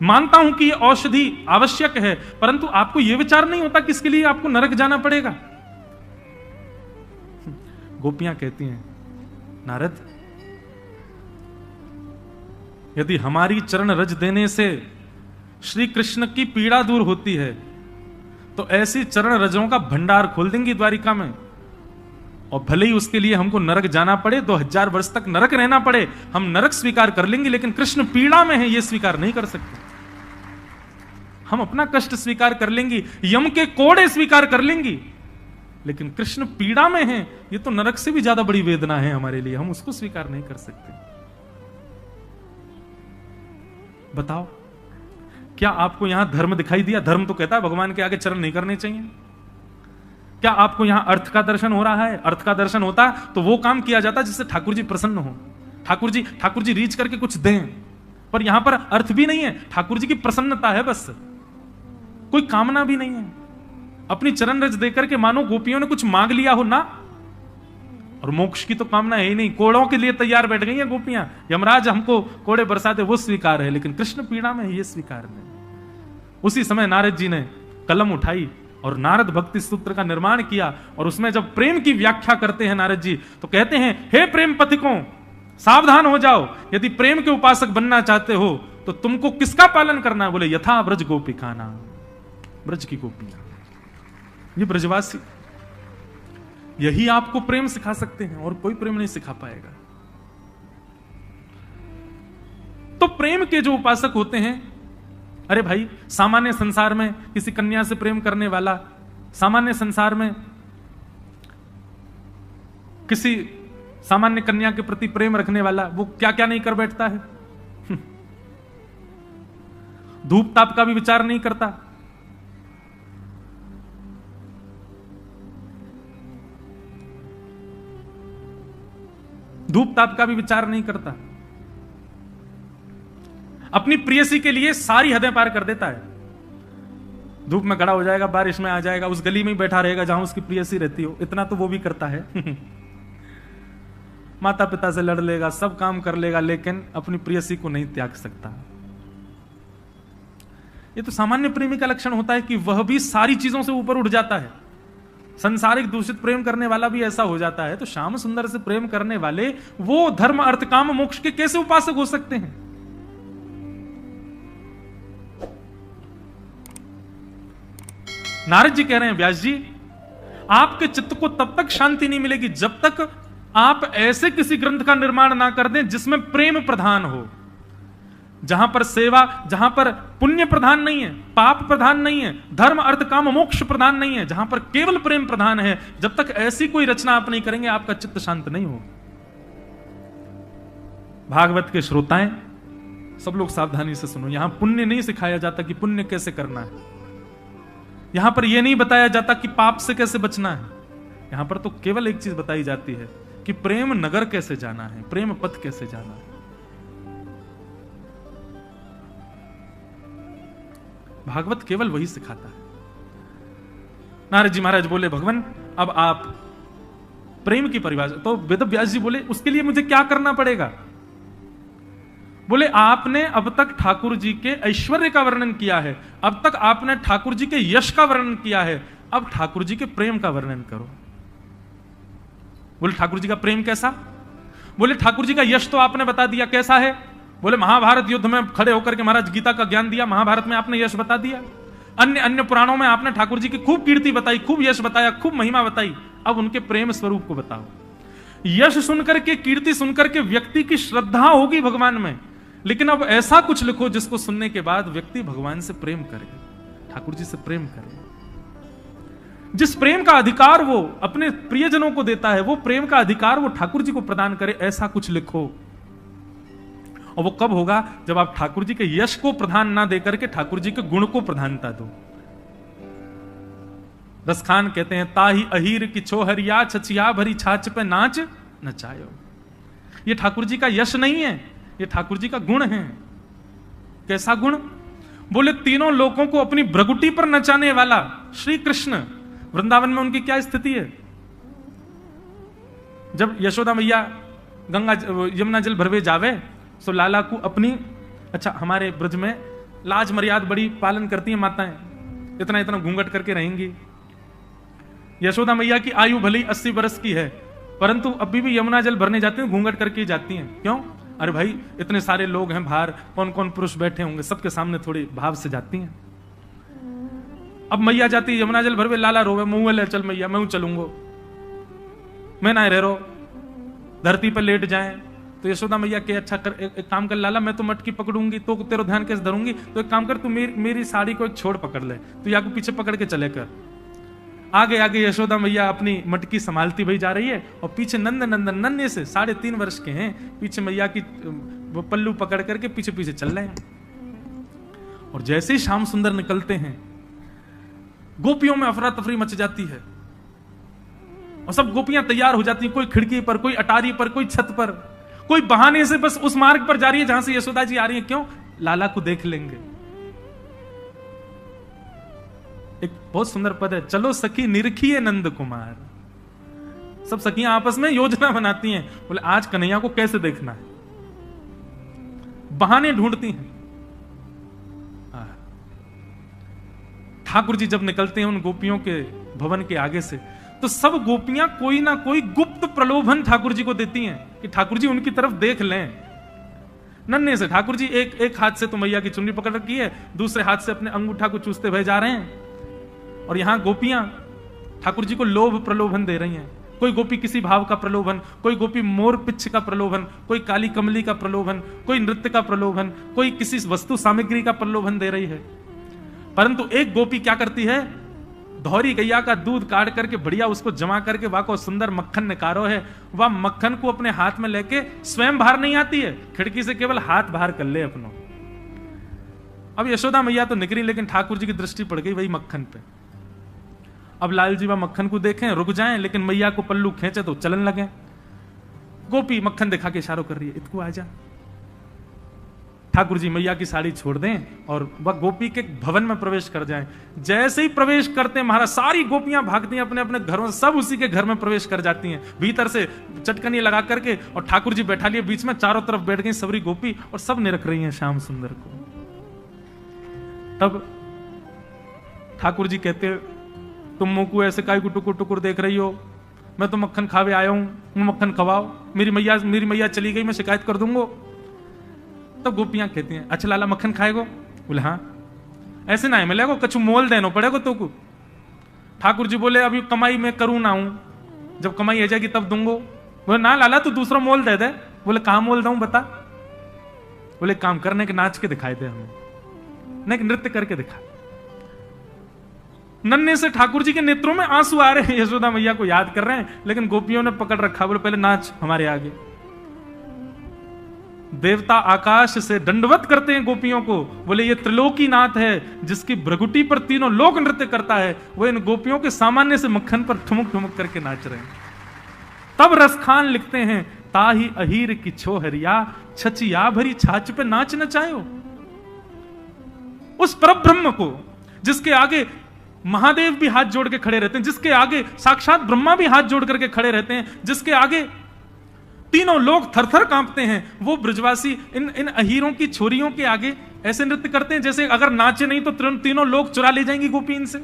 मानता हूं कि यह औषधि आवश्यक है, परंतु आपको यह विचार नहीं होता कि इसके लिए आपको नरक जाना पड़ेगा। गोपियां कहती हैं नारद, यदि हमारी चरण रज देने से श्री कृष्ण की पीड़ा दूर होती है तो ऐसी चरण रजों का भंडार खोल देंगी द्वारिका में, और भले ही उसके लिए हमको नरक जाना पड़े, 2000 वर्ष तक नरक रहना पड़े, हम नरक स्वीकार कर लेंगे, लेकिन कृष्ण पीड़ा में है यह स्वीकार नहीं कर सकते। हम अपना कष्ट स्वीकार कर लेंगी, यम के कोड़े स्वीकार कर लेंगी, लेकिन कृष्ण पीड़ा में है, ये तो नरक से भी ज्यादा बड़ी वेदना है हमारे लिए, हम उसको स्वीकार नहीं कर सकते। बताओ, क्या आपको यहां धर्म दिखाई दिया? धर्म तो कहता है भगवान के आगे चरण नहीं करने चाहिए। क्या आपको यहां अर्थ का दर्शन हो रहा है? अर्थ का दर्शन होता तो वो काम किया जाता जिससे ठाकुर जी प्रसन्न हो। ठाकुर जी रीच करके कुछ दें, पर यहां पर अर्थ भी नहीं है, ठाकुर जी की प्रसन्नता है बस, कोई कामना भी नहीं है। अपनी चरण रज देकर के मानो गोपियों ने कुछ मांग लिया हो ना, और मोक्ष की तो कामना है ही नहीं, कोड़ों के लिए तैयार बैठ गई हैं गोपियां, यमराज हमको कोड़े बरसाते वो स्वीकार है, लेकिन कृष्ण पीड़ा में ये स्वीकार नहीं। उसी समय नारद जी ने कलम उठाई और नारद भक्ति सूत्र का निर्माण किया, और उसमें जब प्रेम की व्याख्या करते हैं नारद जी तो कहते हैं, हे प्रेम पथिकों सावधान हो जाओ, यदि प्रेम के उपासक बनना चाहते हो तो तुमको किसका पालन करना है? बोले यथा ब्रज गोपिका नाम, ब्रज की गोपियां, ये ब्रजवासी, यही आपको प्रेम सिखा सकते हैं और कोई प्रेम नहीं सिखा पाएगा। तो प्रेम के जो उपासक होते हैं, अरे भाई सामान्य संसार में किसी कन्या से प्रेम करने वाला, सामान्य संसार में किसी सामान्य कन्या के प्रति प्रेम रखने वाला, वो क्या क्या नहीं कर बैठता है। धूप ताप का भी विचार नहीं करता, धूप ताप का भी विचार नहीं करता, अपनी प्रियसी के लिए सारी हदें पार कर देता है। धूप में खड़ा हो जाएगा, बारिश में आ जाएगा, उस गली में ही बैठा रहेगा जहां उसकी प्रियसी रहती हो, इतना तो वो भी करता है। माता पिता से लड़ लेगा, सब काम कर लेगा, लेकिन अपनी प्रियसी को नहीं त्याग सकता। ये तो सामान्य प्रेमी का लक्षण होता है कि वह भी सारी चीजों से ऊपर उठ जाता है। संसारिक दूषित प्रेम करने वाला भी ऐसा हो जाता है, तो श्याम सुंदर से प्रेम करने वाले वो धर्म अर्थ काम मोक्ष के कैसे उपासक हो सकते हैं? नारद जी कह रहे हैं, व्यास जी आपके चित्त को तब तक शांति नहीं मिलेगी जब तक आप ऐसे किसी ग्रंथ का निर्माण ना कर दें जिसमें प्रेम प्रधान हो, जहां पर सेवा, जहां पर पुण्य प्रधान नहीं है, पाप प्रधान नहीं है, धर्म अर्थ काम मोक्ष प्रधान नहीं है, जहां पर केवल प्रेम प्रधान है, जब तक ऐसी कोई रचना आप नहीं करेंगे आपका चित्त शांत नहीं हो। भागवत के श्रोताएं सब लोग सावधानी से सुनो, यहां पुण्य नहीं सिखाया जाता कि पुण्य कैसे करना है, यहां पर यह नहीं बताया जाता कि पाप से कैसे बचना है, यहां पर तो केवल एक चीज बताई जाती है कि प्रेम नगर कैसे जाना है, प्रेम पथ कैसे जाना है। भागवत केवल वही सिखाता है। नारद जी महाराज बोले, भगवान अब आप प्रेम की परिभाषा, तो वेद व्यास जी बोले उसके लिए मुझे क्या करना पड़ेगा? बोले आपने अब तक ठाकुर जी के ऐश्वर्य का वर्णन किया है, अब तक आपने ठाकुर जी के यश का वर्णन किया है, अब ठाकुर जी के प्रेम का वर्णन करो। बोले ठाकुर जी का प्रेम कैसा? बोले ठाकुर जी का यश तो आपने बता दिया, कैसा है? बोले महाभारत युद्ध में खड़े होकर के महाराज गीता का ज्ञान दिया, महाभारत में आपने यश बता दिया, अन्य अन्य पुराणों में आपने ठाकुर जी की खूब कीर्ति बताई, खूब यश बताया, खूब महिमा बताई, अब उनके प्रेम स्वरूप को बताओ। यश सुनकर के, कीर्ति सुनकर के व्यक्ति की श्रद्धा होगी भगवान में, लेकिन अब ऐसा कुछ लिखो जिसको सुनने के बाद व्यक्ति भगवान से प्रेम करे, ठाकुर जी से प्रेम करे। जिस प्रेम का अधिकार वो अपने प्रियजनों को देता है, वो प्रेम का अधिकार वो ठाकुर जी को प्रदान करे, ऐसा कुछ लिखो। और वो कब होगा? जब आप ठाकुर जी के यश को प्रधान ना देकर के ठाकुर जी के गुण को प्रधानता दो। रसखान कहते हैं, ताही अहीर की छोहरिया छचिया भरी छाछ पे नाच नचायो। ये ठाकुर जी का यश नहीं है, ये ठाकुर जी का गुण है। कैसा गुण? बोले तीनों लोगों को अपनी भ्रगुटी पर नचाने वाला श्री कृष्ण। वृंदावन में उनकी क्या स्थिति है? जब यशोदा मैया गंगा यमुना जल भरवे जावे तो लाला को अपनी, अच्छा हमारे ब्रज में लाज मर्याद बड़ी पालन करती हैं माताएं, इतना इतना घूंघट करके रहेंगी। यशोदा मैया की आयु भले 80 वर्ष की है, परंतु अभी भी यमुना जल भरने जाती हैं घूंघट करके जाती हैं। क्यों? अरे भाई इतने सारे लोग हैं बाहर, कौन कौन पुरुष बैठे होंगे, सबके सामने थोड़ी भाव से जाती हैं। अब मैया जाती है यमुना जल भरवे, लाला रोवे, मुंह ले चल मैया, मैं चलूंगा, मैं ना रह रो, धरती पर लेट जाए। तो यशोदा मैया के अच्छा कर, एक काम कर लाला, मैं तो मटकी पकड़ूंगी तो तेरा ध्यान कैसे धरूंगी, तो एक काम कर तू मेरी साड़ी को एक छोड़ पकड़ ले, तो या को पीछे पकड़ के चले कर। आगे आगे यशोदा मैया अपनी मटकी संभालती भाई जा रही है, और पीछे नंद नंदन नन्हे से 3.5 वर्ष के हैं, पीछे मैया की पल्लू पकड़ करके पीछे पीछे चल रहे हैं। और जैसे ही श्याम सुंदर निकलते हैं, गोपियों में अफरा तफरी मच जाती है, और सब गोपियां तैयार हो जाती हैं, कोई खिड़की पर, कोई अटारी पर, कोई छत पर, कोई बहाने से बस उस मार्ग पर जा रही है जहां से यशोदा जी आ रही है, क्यों? लाला को देख लेंगे। एक बहुत सुंदर पद है, चलो सखी निरखिए नंद कुमार। सब सखियां आपस में योजना बनाती हैं, बोले आज कन्हैया को कैसे देखना है, बहाने ढूंढती हैं। ठाकुर जी जब निकलते हैं उन गोपियों के भवन के आगे से, तो सब गोपियां कोई ना कोई गुप्त प्रलोभन ठाकुर जी को देती हैं कि ठाकुर जी उनकी तरफ देख लें। नन्हे से ठाकुर जी एक हाथ से तो मैया की चुन्नी पकड़ रखी है, दूसरे हाथ से अपने अंगूठा को चूसते हुए जा रहे हैं, और यहां गोपियां ठाकुर जी को लोभ प्रलोभन दे रही हैं। कोई गोपी किसी भाव का प्रलोभन, कोई गोपी मोर पिच्छ का प्रलोभन, कोई काली कमली का प्रलोभन, कोई नृत्य का प्रलोभन, कोई किसी वस्तु सामग्री का प्रलोभन दे रही है। परंतु एक गोपी क्या करती है, धौरी गैया का दूध काट करके बढ़िया उसको जमा करके वहां को सुंदर मक्खन निकारो है, वह मक्खन को अपने हाथ में लेके स्वयं बाहर नहीं आती है, खिड़की से केवल हाथ बाहर कर ले अपनों। अब यशोदा मैया तो निकली, लेकिन ठाकुर जी की दृष्टि पड़ गई वही मक्खन पे। अब लाल जी वह मक्खन को देखें, रुक जाएं, लेकिन मैया को पल्लू खींचे तो चलन लगे। गोपी मक्खन दिखा के इशारों कर रही है, इतको आजा। ठाकुर जी मैया की साड़ी छोड़ दें और वह गोपी के भवन में प्रवेश कर जाएं। जैसे ही प्रवेश करते हैं महाराज, सारी गोपियां भागती हैं अपने अपने घरों, सब उसी के घर में प्रवेश कर जाती हैं, भीतर से चटकनी लगा करके, और ठाकुर जी बैठा लिए बीच में, चारों तरफ बैठ गई सबरी गोपी और सब निरख रही हैं श्याम सुंदर को। तब ठाकुर जी कहते, तुम मुंह को ऐसे काय को टुकुर टुकुर देख रही हो, मैं तो मक्खन खावे आया हूं, मक्खन खवाओ, मेरी मैया चली गई, मैं शिकायत कर दूंगा। तब गोपियां कहती हैं, अच्छा लाला मक्खन खाएगो? बोले हाँ। ऐसे ना है मिलेगो, कछु मोल देनो पड़ेगो तो को। ठाकुर जी बोले अभी कमाई मैं करूं ना हूं, जब कमाई आ जाएगी तब दूंगो। बोले ना लाला तू दूसरा मोल दे दे। बोले कहां मोल दूं बता। बोले काम करने के नाच के दिखाई दे हमें, नहीं नृत्य करके दिखा। नन्हे से ठाकुर जी के नेत्रों में आंसू आ रहे हैं, यशोदा मैया को याद कर रहे हैं, लेकिन गोपियों ने पकड़ रखा। बोले पहले नाच हमारे आगे। देवता आकाश से दंडवत करते हैं गोपियों को, बोले ये त्रिलोकी नाथ है जिसकी भ्रगुटी पर तीनों लोक नृत्य करता है, वो इन गोपियों के सामान्य से मक्खन पर ठुमुक ठुमुक करके नाच रहे हैं। तब रसखान लिखते हैं, ताही अहीर की छोहरिया छचिया भरी छाछ पे नाच नचायो। उस परब्रह्म को जिसके आगे महादेव भी हाथ जोड़ के खड़े रहते हैं, जिसके आगे साक्षात ब्रह्मा भी हाथ जोड़ करके खड़े रहते हैं, जिसके आगे तीनों लोग थरथर कांपते हैं, वो ब्रजवासी इन अहीरों की छोरियों के आगे ऐसे नृत्य करते हैं जैसे अगर नाचे नहीं तो तीनों लोग चुरा ले जाएंगी गोपी इनसे।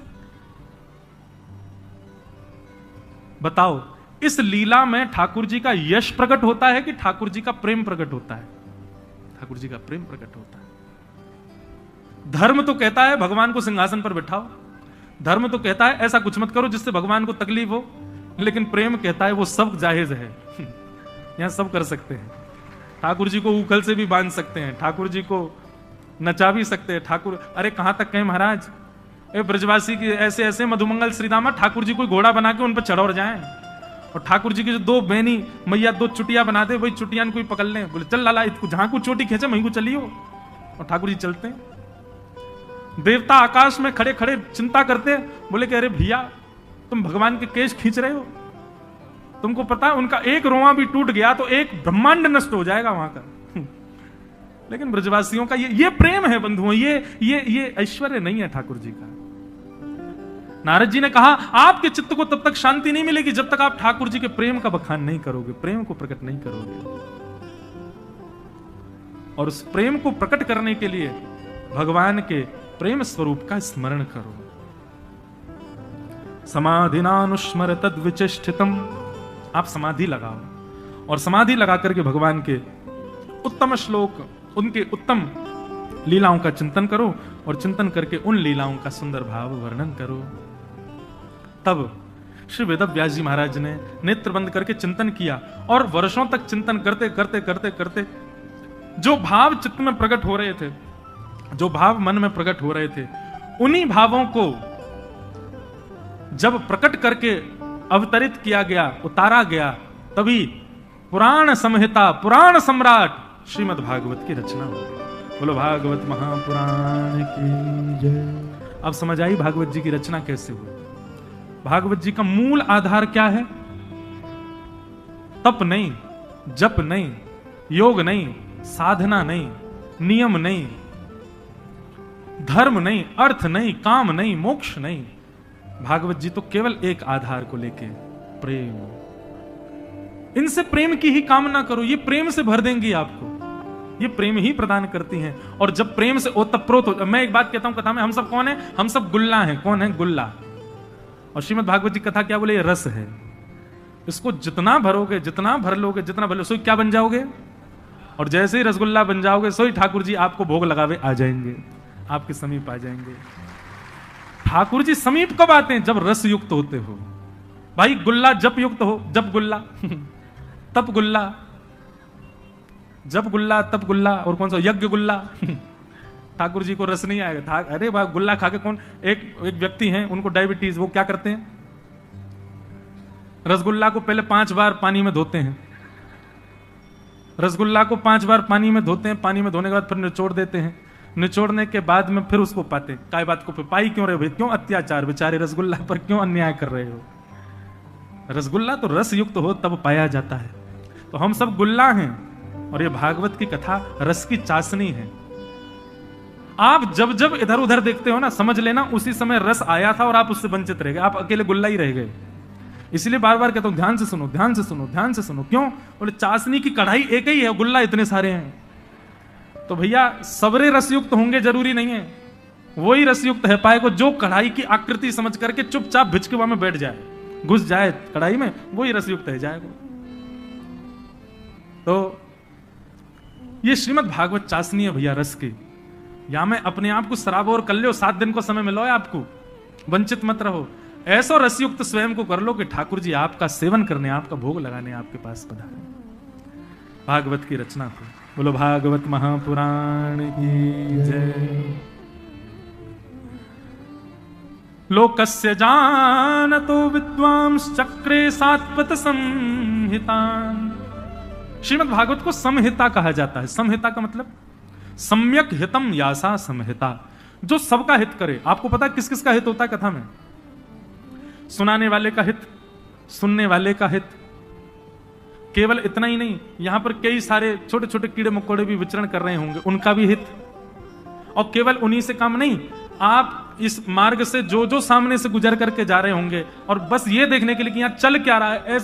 बताओ, इस लीला में ठाकुर जी का यश प्रकट होता है कि ठाकुर जी का प्रेम प्रकट होता है? ठाकुर जी का प्रेम प्रकट होता है। धर्म तो कहता है भगवान को सिंहासन पर बिठाओ, धर्म तो कहता है ऐसा कुछ मत करो जिससे भगवान को तकलीफ हो, लेकिन प्रेम कहता है वो सब जायज है, यहां सब कर सकते हैं। ठाकुर जी को उखल से भी बांध सकते हैं, ठाकुर जी को नचा भी सकते हैं। ठाकुर, अरे कहां तक कहें महाराज, ब्रजवासी की ऐसे ऐसे मधुमंगल श्रीदामा ठाकुर जी कोई घोड़ा बना के उन पर चढ़ जाए, और ठाकुर जी की जो दो बहनी मैया दो चुटिया बना दे, वही चुटियान कोई पकड़ ले, बोले चल लाला जहां को चोटी खींचे वहीं को चलियो, और ठाकुर जी चलते हैं। देवता आकाश में खड़े खड़े चिंता करते, बोले कि अरे भैया तुम भगवान के केश खींच रहे हो, तुमको पता है उनका एक रोआ भी टूट गया तो एक ब्रह्मांड नष्ट हो जाएगा वहां का। लेकिन ब्रजवासियों का ये प्रेम है बंधुओं, ये ऐश्वर्य नहीं है ठाकुर जी का। नारद जी ने कहा आपके चित्त को तब तक शांति नहीं मिलेगी जब तक आप ठाकुर जी के प्रेम का बखान नहीं करोगे, प्रेम को प्रकट नहीं करोगे। और उस प्रेम को प्रकट करने के लिए भगवान के प्रेम स्वरूप का स्मरण करो। समाधिनानुस्मर तद विचेष्टितम, आप समाधि लगाओ और समाधि लगा करके भगवान के उत्तम श्लोक, उनके उत्तम लीलाओं का चिंतन करो, और चिंतन करके उन लीलाओं का सुंदर भाव वर्णन करो। तब श्री वेदव्यास जी महाराज ने नेत्र बंद करके चिंतन किया, और वर्षों तक चिंतन करते करते करते करते जो भाव चित्त में प्रकट हो रहे थे, जो भाव मन में प्रकट हो रहे थे, उन्हीं भावों को जब प्रकट करके अवतरित किया गया, उतारा गया, तभी पुराण संहिता, पुराण सम्राट श्रीमद् भागवत की रचना हुई। बोलो भागवत महापुराण की जय। अब समझ आई भागवत जी की रचना कैसे हुई। भागवत जी का मूल आधार क्या है? तप नहीं, जप नहीं, योग नहीं, साधना नहीं, नियम नहीं, धर्म नहीं, अर्थ नहीं, काम नहीं, मोक्ष नहीं। भागवत जी तो केवल एक आधार को लेके, प्रेम। इनसे प्रेम की ही कामना करो, ये प्रेम से भर देंगी आपको, ये प्रेम ही प्रदान करती हैं। और जब प्रेम से ओतप्रोत हो, मैं एक बात कहता हूं कथा में, हम सब कौन है? हम सब गुल्ला हैं। कौन है? गुल्ला। और श्रीमद् भागवत जी कथा क्या बोले? ये रस है। इसको जितना भरोगे, जितना भर लोगे, जितना भर लो, सो क्या बन जाओगे? और जैसे ही रसगुल्ला बन जाओगे, सो ही ठाकुर जी आपको भोग लगावे आ जाएंगे, आपके समीप आ जाएंगे। ठाकुर जी समीप कब आते हैं? जब रस युक्त होते हो। भाई गुल्ला जब युक्त हो, जब गुल्ला तब गुल्ला, जब गुल्ला तब गुल्ला। और कौन सा? यज्ञ गुल्ला। ठाकुर जी को रस नहीं आएगा। अरे भाई गुल्ला खा के कौन? एक व्यक्ति हैं, उनको डायबिटीज, वो क्या करते हैं? रसगुल्ला को पहले 5 बार पानी में धोते हैं। रसगुल्ला को 5 बार पानी में धोते हैं। पानी में धोने के बाद फिर निचोड़ देते हैं। निचोड़ने के बाद में फिर उसको पाते हैं। काय बात को पाई क्यों रहे भाई? क्यों अत्याचार? बेचारे रसगुल्ला पर क्यों अन्याय कर रहे हो? रसगुल्ला तो रस युक्त हो तब पाया जाता है। तो हम सब गुल्ला हैं, और ये भागवत की कथा रस की चाशनी है। आप जब जब इधर उधर देखते हो ना, समझ लेना उसी समय रस आया था और आप उससे वंचित रह गए, आप अकेले गुल्ला ही रह गए। इसलिए बार बार कहता हूं, ध्यान से सुनो, ध्यान से सुनो, ध्यान से सुनो। क्यों? बोले चाशनी की कढ़ाई एक ही है, गुल्ला इतने सारे हैं। तो भैया सबरे रसयुक्त होंगे जरूरी नहीं है। वही रसयुक्त है पाए को जो कढ़ाई की आकृति समझ करके चुपचाप भिचके में बैठ जाए, घुस जाए कढ़ाई में, वही रसयुक्त है जाएगा। तो ये श्रीमद् भागवत चाशनी है भैया रस की। या मैं अपने आप को सराबोर कर लो, 7 दिन को समय मिलो है आपको, वंचित मत रहो। ऐसा रसयुक्त स्वयं को कर लो कि ठाकुर जी आपका सेवन करने, आपका भोग लगाने आपके पास पधारे। भागवत की रचना को बोलो भागवत महापुराण की जय। लोकस्य जानतो विद्वांस चक्रे सात्वत संहितान। श्रीमद् भागवत को संहिता कहा जाता है। संहिता का मतलब सम्यक हितम यासा संहिता, जो सबका हित करे। आपको पता है किस किस का हित होता है कथा में? सुनाने वाले का हित, सुनने वाले का हित। केवल इतना ही नहीं, यहां पर कई सारे छोटे छोटे कीड़े मकोड़े भी विचरण कर रहे होंगे, उनका भी हित। और केवल उन्हीं से काम नहीं, आप इस मार्ग से जो जो सामने से गुजर करके जा रहे होंगे और बस ये देखने के लिए कि यहां चल क्या रहा है, ऐसे